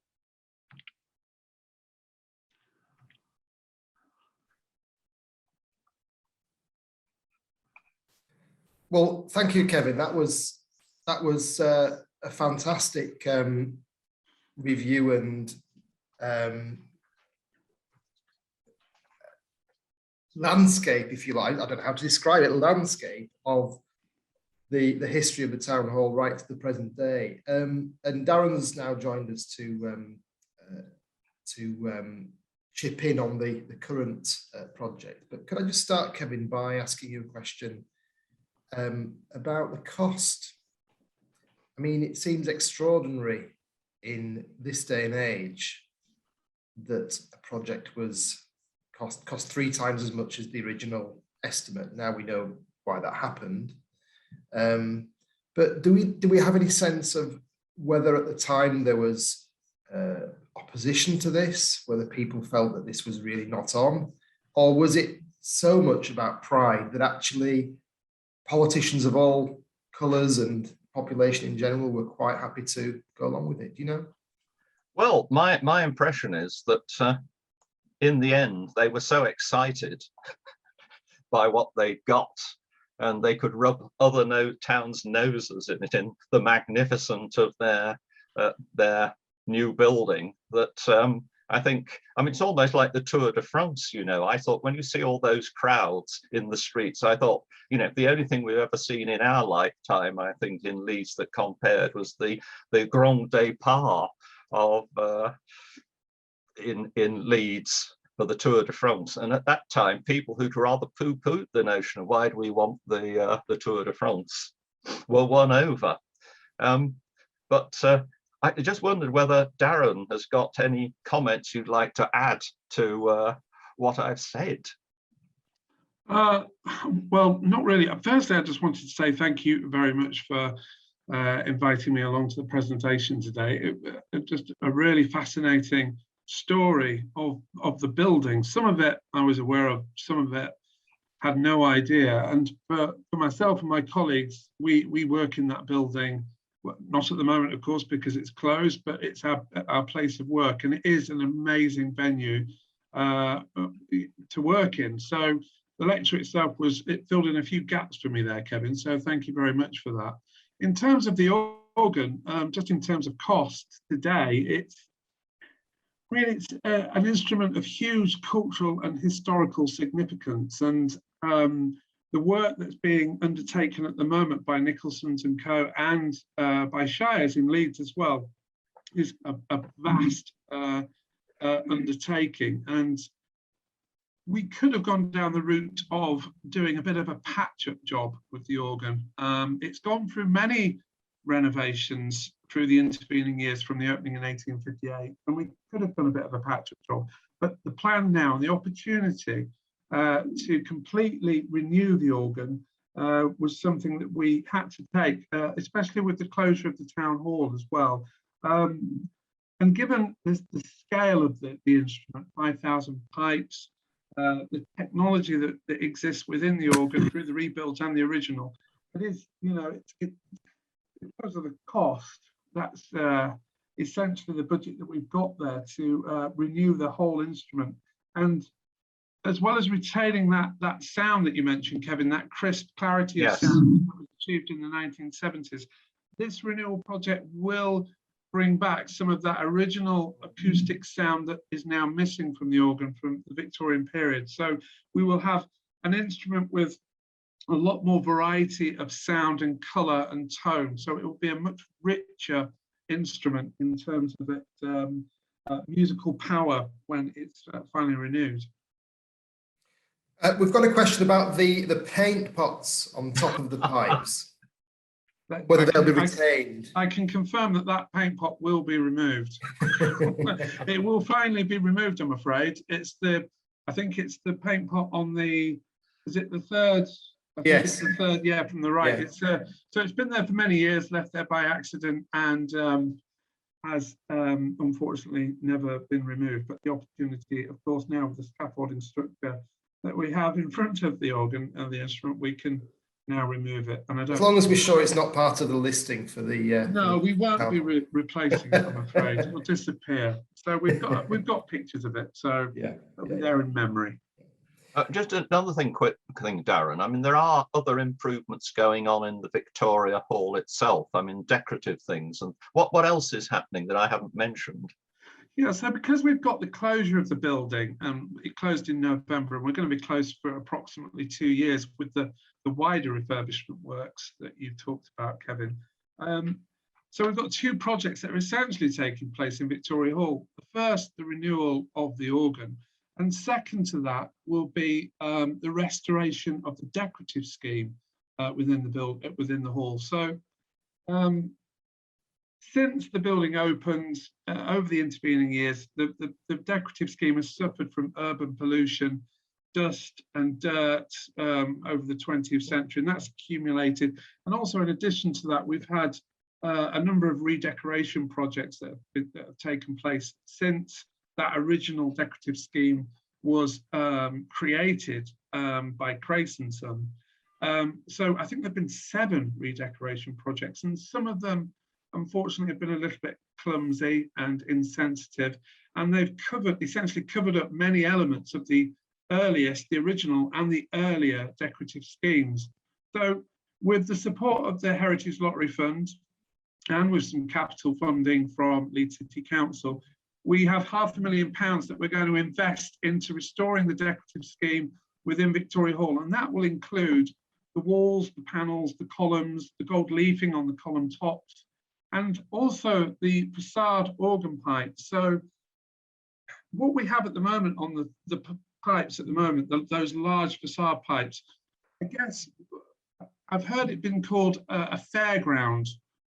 Well, thank you, Kevin. That was a fantastic review and landscape, if you like. I don't know how to describe it. Landscape of the history of the town hall right to the present day. And Darren's now joined us to chip in on the current project. But could I just start, Kevin, by asking you a question about the cost? I mean, it seems extraordinary in this day and age that a project was cost 3 times as much as the original estimate. Now we know why that happened. But do we have any sense of whether at the time there was opposition to this, whether people felt that this was really not on, or was it so much about pride that actually politicians of all colours and population in general were quite happy to go along with it? Do you know? Well, my impression is that in the end, they were so excited by what they got, and they could rub other towns' noses in it, in the magnificence of their new building, that I think, I mean, it's almost like the Tour de France, you know. I thought when you see all those crowds in the streets, I thought, you know, the only thing we've ever seen in our lifetime, I think, in Leeds that compared was the Grand Départ of in Leeds for the Tour de France. And at that time, people who'd rather poo-pooed the notion of why do we want the Tour de France were won over. But I just wondered whether Darren has got any comments you'd like to add to what I've said. Well, not really. Firstly, I just wanted to say thank you very much for inviting me along to the presentation today. It just a really fascinating story of the building. Some of it I was aware of, some of it had no idea. And for myself and my colleagues, we work in that building. Well, not at the moment, of course, because it's closed, but it's our place of work, and it is an amazing venue to work in. So the lecture itself it filled in a few gaps for me there, Kevin. So thank you very much for that. In terms of the organ, just in terms of cost today, it's an instrument of huge cultural and historical significance, and the work that's being undertaken at the moment by Nicholson's and Co. and by Shires in Leeds as well is a vast undertaking. And we could have gone down the route of doing a bit of a patch-up job with the organ. It's gone through many renovations through the intervening years from the opening in 1858, and we could have done a bit of a patch-up job. But the plan now and the opportunity to completely renew the organ was something that we had to take, especially with the closure of the town hall as well. And given the scale of the instrument, 5,000 pipes, the technology that exists within the organ through the rebuilds and the original, it is, you know, because of the cost, that's essentially the budget that we've got there to renew the whole instrument. And as well as retaining that sound that you mentioned, Kevin, that crisp clarity of sound that was achieved in the 1970s, this renewal project will bring back some of that original acoustic sound that is now missing from the organ from the Victorian period. So we will have an instrument with a lot more variety of sound and colour and tone. So it will be a much richer instrument in terms of its musical power when it's finally renewed. We've got a question about the paint pots on top of the pipes. Whether they'll be retained. I can confirm that paint pot will be removed. It will finally be removed, I'm afraid. I think it's the paint pot on the, is it the third? Yes. It's the third, yeah, from the right. Yeah. So it's been there for many years, left there by accident, and has unfortunately never been removed. But the opportunity, of course, now with the scaffolding structure that we have in front of the organ and the instrument, we can now remove it. And I don't, as long as we're sure it's not part of the listing for the no, we won't be replacing it, I'm afraid. It will disappear. So we've got pictures of it, so it'll be there in memory. Just another quick thing, Darren. I mean, there are other improvements going on in the Victoria Hall itself. I mean, decorative things. And what else is happening that I haven't mentioned? Yeah, so because we've got the closure of the building, it closed in November, and we're going to be closed for approximately 2 years with the wider refurbishment works that you talked about, Kevin. So we've got 2 projects that are essentially taking place in Victoria Hall. The first, the renewal of the organ, and second to that will be the restoration of the decorative scheme within the hall. So since the building opened over the intervening years, the decorative scheme has suffered from urban pollution, dust and dirt over the 20th century, and that's accumulated. And also in addition to that, we've had a number of redecoration projects that have taken place since that original decorative scheme was created by Crace and Son. So I think there have been 7 redecoration projects, and some of them unfortunately have been a little bit clumsy and insensitive, and they've essentially covered up many elements of the original and the earlier decorative schemes. So with the support of the Heritage Lottery Fund and with some capital funding from Leeds City Council, we have £500,000 that we're going to invest into restoring the decorative scheme within Victoria Hall, and that will include the walls, the panels, the columns, the gold leafing on the column tops, and also the facade organ pipes. So what we have at the moment on the pipes at the moment, those large facade pipes, I guess I've heard it been called a fairground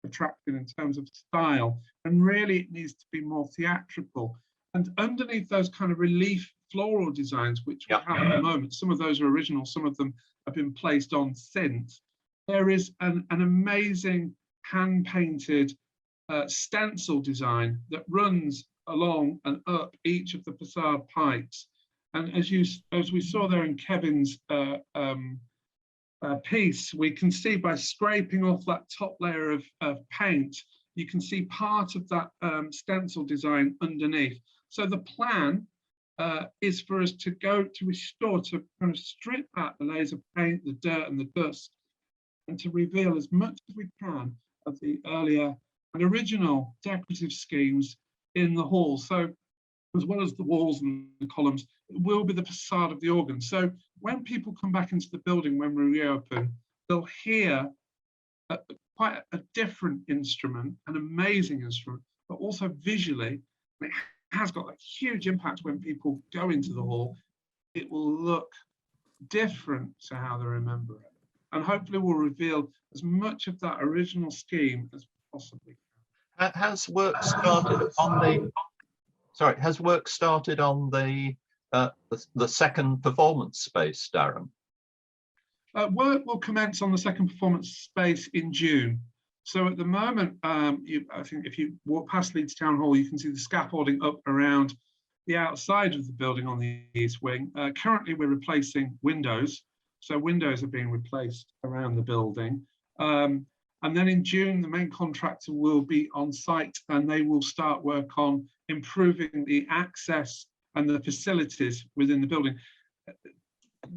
attraction in terms of style, and really it needs to be more theatrical. And underneath those kind of relief floral designs, which we have at the moment, some of those are original, some of them have been placed on since, there is an amazing hand-painted stencil design that runs along and up each of the facade pipes. And as we saw there in Kevin's piece, we can see by scraping off that top layer of paint, you can see part of that stencil design underneath. So the plan is for us to restore, to kind of strip back the layers of paint, the dirt and the dust, and to reveal as much as we can of the earlier and original decorative schemes in the hall. So as well as the walls and the columns, it will be the facade of the organ. So when people come back into the building when we reopen, they'll hear quite a different instrument, an amazing instrument, but also visually, it has got a huge impact when people go into the hall. It will look different to how they remember it. and hopefully will reveal as much of that original scheme as possibly. Has work started on the? Sorry, has work started on the second performance space, Darren? Work will commence on the second performance space in June. So at the moment, I think if you walk past Leeds Town Hall, you can see the scaffolding up around the outside of the building on the east wing. Currently, we're replacing windows. So windows are being replaced around the building. And then in June, the main contractor will be on site and they will start work on improving the access and the facilities within the building.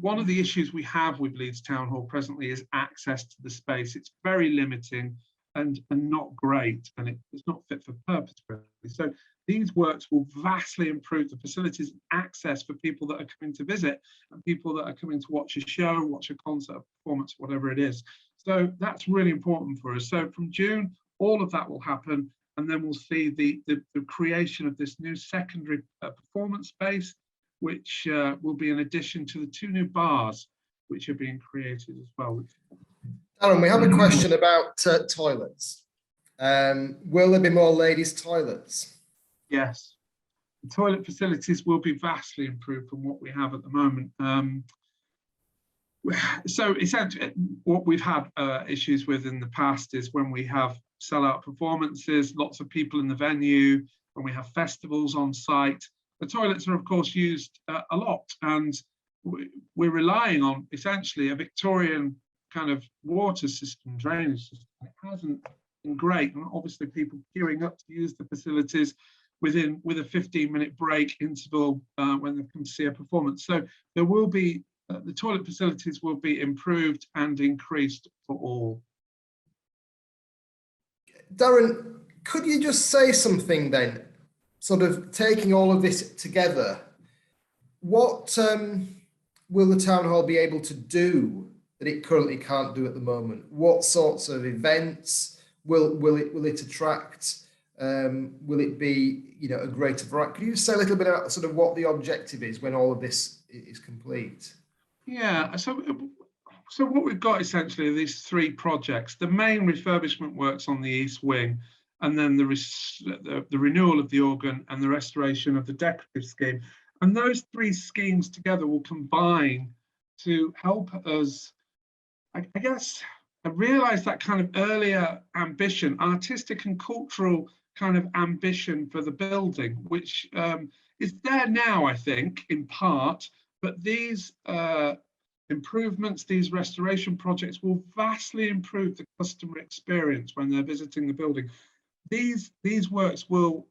One of the issues we have with Leeds Town Hall presently is access to the space. It's very limiting and not great, and it's not fit for purpose, really. So these works will vastly improve the facilities and access for people that are coming to visit and people that are coming to watch a show, watch a concert, a performance, whatever it is. So that's really important for us. So from June, all of that will happen, and then we'll see the creation of this new secondary performance space, which will be in addition to the 2 new bars which are being created as well. Darren, we have a question about toilets. Will there be more ladies' toilets? Yes, the toilet facilities will be vastly improved from what we have at the moment. So essentially, what we've had issues with in the past is when we have sellout performances, lots of people in the venue, when we have festivals on site. The toilets are, of course, used a lot, and we're relying on essentially a Victorian kind of water system, drainage system. It hasn't been great, and obviously people queuing up to use the facilities with a 15-minute break interval when they come to see a performance. So there will be, the toilet facilities will be improved and increased for all. Darren, could you just say something then, sort of taking all of this together? What will the town hall be able to do that it currently can't do at the moment? What sorts of events will it attract? Will it be, a greater variety? Could you say a little bit about sort of what the objective is when all of this is complete? Yeah, so what we've got essentially are these 3 projects. The main refurbishment works on the east wing, and then the renewal of the organ and the restoration of the decorative scheme. And those 3 schemes together will combine to help us, I guess, realise that kind of earlier ambition, artistic and cultural kind of ambition for the building, which is there now, I think, in part, but these improvements, these restoration projects will vastly improve the customer experience when they're visiting the building. These works will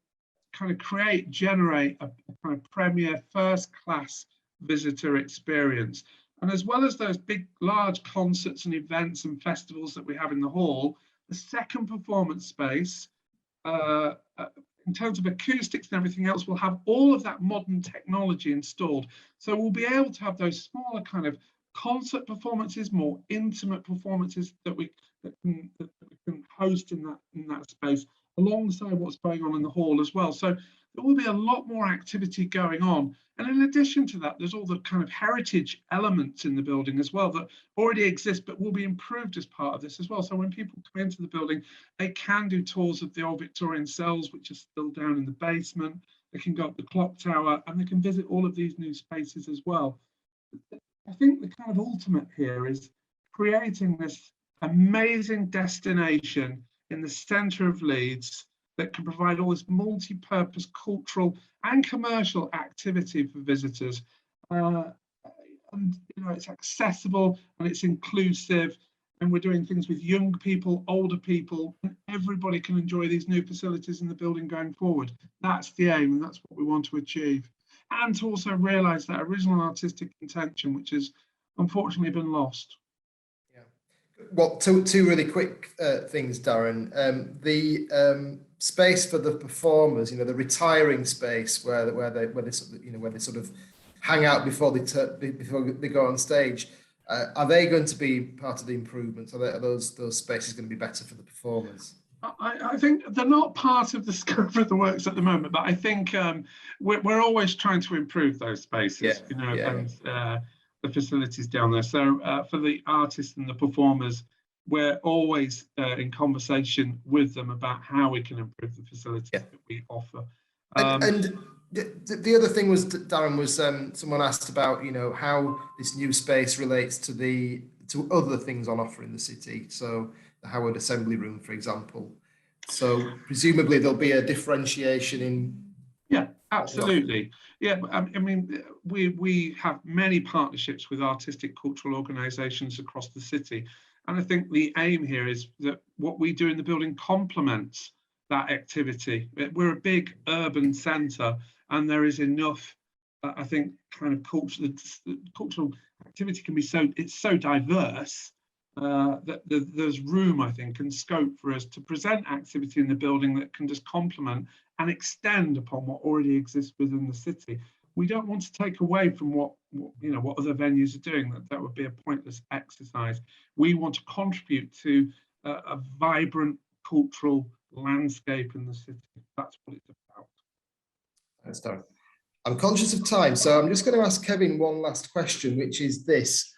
kind of generate a kind of premier first-class visitor experience. And as well as those big, large concerts and events and festivals that we have in the hall, the second performance space, in terms of acoustics and everything else, will have all of that modern technology installed. So we'll be able to have those smaller kind of concert performances, more intimate performances that we can host in that space, alongside what's going on in the hall as well. So there will be a lot more activity going on. And in addition to that, there's all the kind of heritage elements in the building as well that already exist, but will be improved as part of this as well. So when people come into the building, they can do tours of the old Victorian cells, which are still down in the basement. They can go up the clock tower, and they can visit all of these new spaces as well. I think the kind of ultimate here is creating this amazing destination in the centre of Leeds that can provide all this multi-purpose cultural and commercial activity for visitors. And it's accessible and it's inclusive, and we're doing things with young people, older people, and everybody can enjoy these new facilities in the building going forward. That's the aim, and that's what we want to achieve. And to also realise that original artistic intention, which has unfortunately been lost. Well, two really quick things, Darren. The space for the performers, the retiring space where they sort of hang out before they go on stage. Are they going to be part of the improvements? Are those spaces going to be better for the performers? I think they're not part of the scope of the works at the moment, but I think we're always trying to improve those spaces. And the facilities down there. So for the artists and the performers, we're always in conversation with them about how we can improve the facilities that we offer. And the other thing was, Darren, was someone asked about, you know, how this new space relates to other things on offer in the city. So the Howard Assembly Room, for example. So presumably there'll be a differentiation in. Yeah, absolutely. Yeah, I mean, we have many partnerships with artistic cultural organisations across the city. And I think the aim here is that what we do in the building complements that activity. We're a big urban centre, and there is enough, I think, kind of cultural activity can be it's so diverse that there's room, I think, and scope for us to present activity in the building that can just complement and extend upon what already exists within the city. We don't want to take away from what other venues are doing. That would be a pointless exercise. We want to contribute to a vibrant cultural landscape in the city. That's what it's about. Thanks, Darren. I'm conscious of time, so I'm just going to ask Kevin one last question, which is this.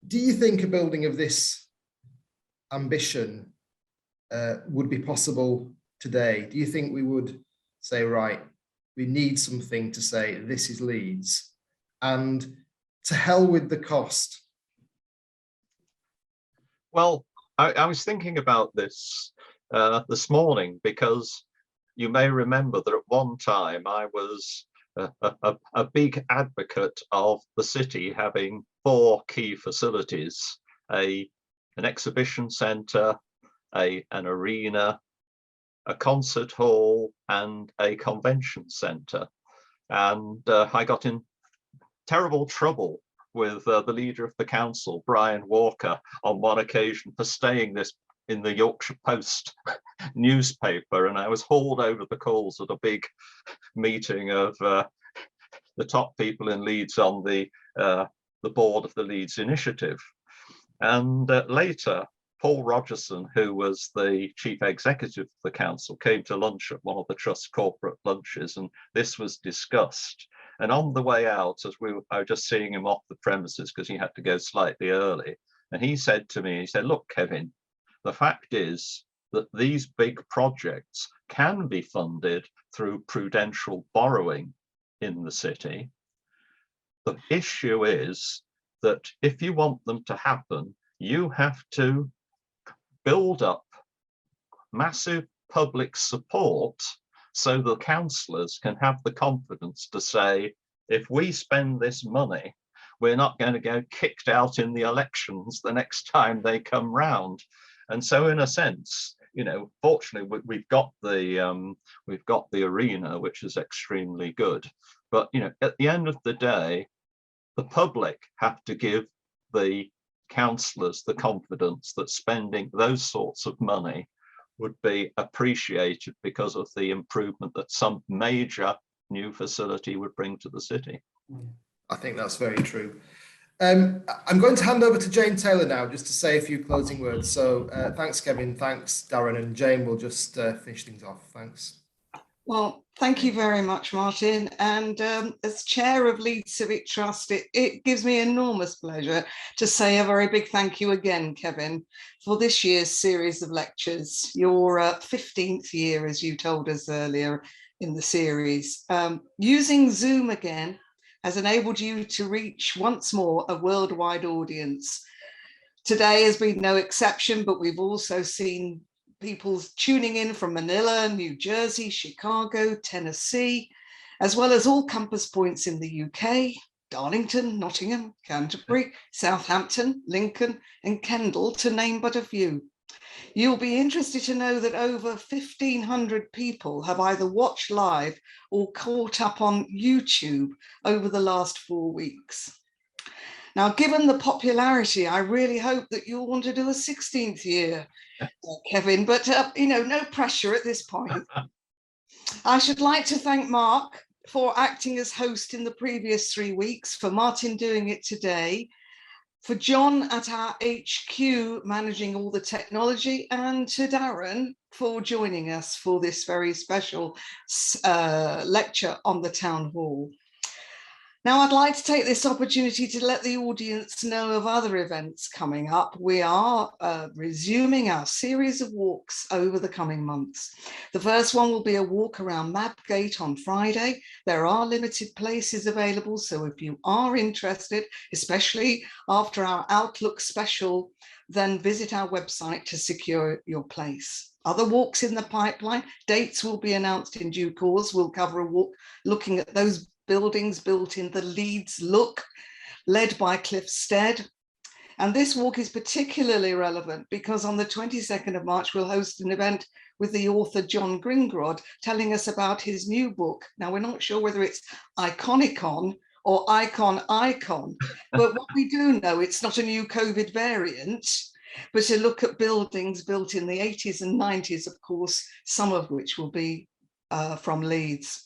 Do you think a building of this ambition would be possible today? Do you think we would say, right, we need something to say this is Leeds, and to hell with the cost? Well, I was thinking about this this morning, because you may remember that at one time I was a big advocate of the city having 4 key facilities: an exhibition centre, an arena, a concert hall, and a convention centre. And I got in terrible trouble with the leader of the council, Brian Walker, on one occasion for saying this in the Yorkshire Post newspaper, and I was hauled over the coals at a big meeting of the top people in Leeds on the board of the Leeds Initiative. And later, Paul Rogerson, who was the chief executive of the council, came to lunch at one of the trust's corporate lunches, and this was discussed. And on the way out, as I was just seeing him off the premises because he had to go slightly early, and he said to me, he said, "Look, Kevin, the fact is that these big projects can be funded through prudential borrowing in the city. The issue is that if you want them to happen, you have to build up massive public support so the councillors can have the confidence to say, if we spend this money, we're not going to get kicked out in the elections the next time they come round." And so, in a sense, you know, fortunately, we've got the arena, which is extremely good. But you know, at the end of the day, the public have to give the councillors the confidence that spending those sorts of money would be appreciated because of the improvement that some major new facility would bring to the city. I think that's very true. I'm going to hand over to Jane Taylor now just to say a few closing words. So thanks, Kevin, thanks, Darren, and Jane will just finish things off. Thanks. Well, thank you very much, Martin. And as chair of Leeds Civic Trust, it gives me enormous pleasure to say a very big thank you again, Kevin, for this year's series of lectures, your 15th year, as you told us earlier in the series. Using Zoom again has enabled you to reach once more a worldwide audience. Today has been no exception, but we've also seen people tuning in from Manila, New Jersey, Chicago, Tennessee, as well as all campus points in the UK, Darlington, Nottingham, Canterbury, Southampton, Lincoln, and Kendal, to name but a few. You'll be interested to know that over 1,500 people have either watched live or caught up on YouTube over the last 4 weeks. Now, given the popularity, I really hope that you'll want to do a 16th year, Kevin, but you know, no pressure at this point. I should like to thank Mark for acting as host in the previous 3 weeks, for Martin doing it today, for John at our HQ managing all the technology, and to Darren for joining us for this very special lecture on the Town Hall. Now, I'd like to take this opportunity to let the audience know of other events coming up. We are resuming our series of walks over the coming months. The first one will be a walk around Mabgate on Friday. There are limited places available, so if you are interested, especially after our Outlook special, then visit our website to secure your place. Other walks in the pipeline, dates will be announced in due course. We'll cover a walk looking at those buildings built in the Leeds look, led by Cliff Stead. And this walk is particularly relevant because on the 22nd of March, we'll host an event with the author John Gringrod telling us about his new book. Now, we're not sure whether it's Iconicon or Icon, but what we do know, it's not a new COVID variant, but a look at buildings built in the 80s and 90s, of course, some of which will be from Leeds.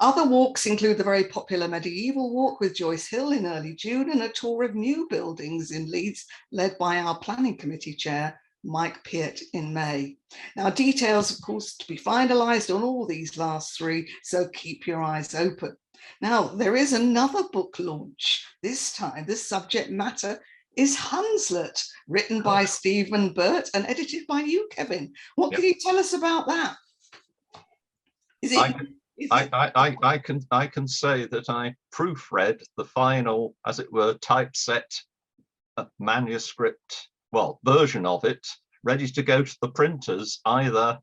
Other walks include the very popular medieval walk with Joyce Hill in early June and a tour of new buildings in Leeds led by our planning committee chair, Mike Peart, in May. Now, details, of course, to be finalised on all these last three, so keep your eyes open. Now, there is another book launch. This time, this subject matter is Hunslet, written by Stephen Burt and edited by you, Kevin. What can you tell us about that? Is it? I can say that I proofread the final, as it were, typeset manuscript, well, version of it, ready to go to the printers either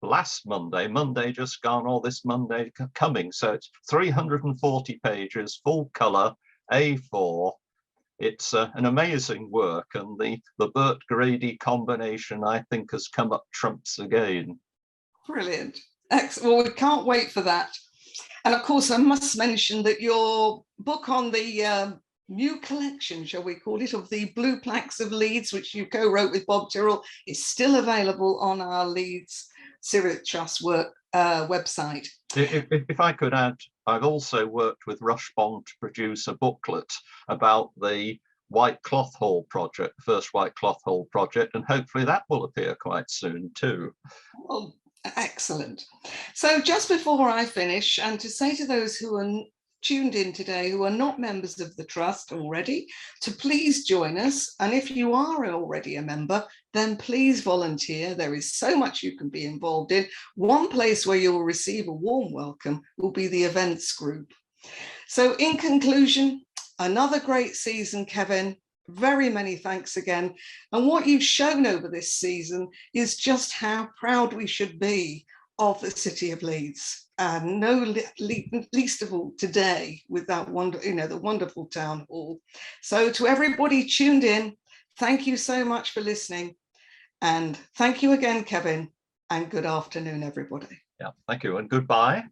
last Monday just gone, or this Monday coming. So it's 340 pages, full colour, A4. It's an amazing work, and the Burt Grady combination, I think, has come up trumps again. Brilliant. Excellent. Well, we can't wait for that. And of course, I must mention that your book on the new collection, shall we call it, of the Blue Plaques of Leeds, which you co-wrote with Bob Tyrrell, is still available on our Leeds Civic Trust website. If I could add, I've also worked with Rushbond to produce a booklet about the White Cloth Hall project, first White Cloth Hall project, and hopefully that will appear quite soon too. Well, excellent. So just before I finish, and to say to those who are tuned in today who are not members of the Trust already, to please join us. And if you are already a member, then please volunteer. There is so much you can be involved in. One place where you'll receive a warm welcome will be the events group. So in conclusion, another great season, Kevin. Very many thanks again. And what you've shown over this season is just how proud we should be of the city of Leeds, and no least of all today with that the wonderful town hall. So to everybody tuned in, thank you so much for listening, and thank you again, Kevin, and good afternoon, everybody. Yeah, thank you, and goodbye.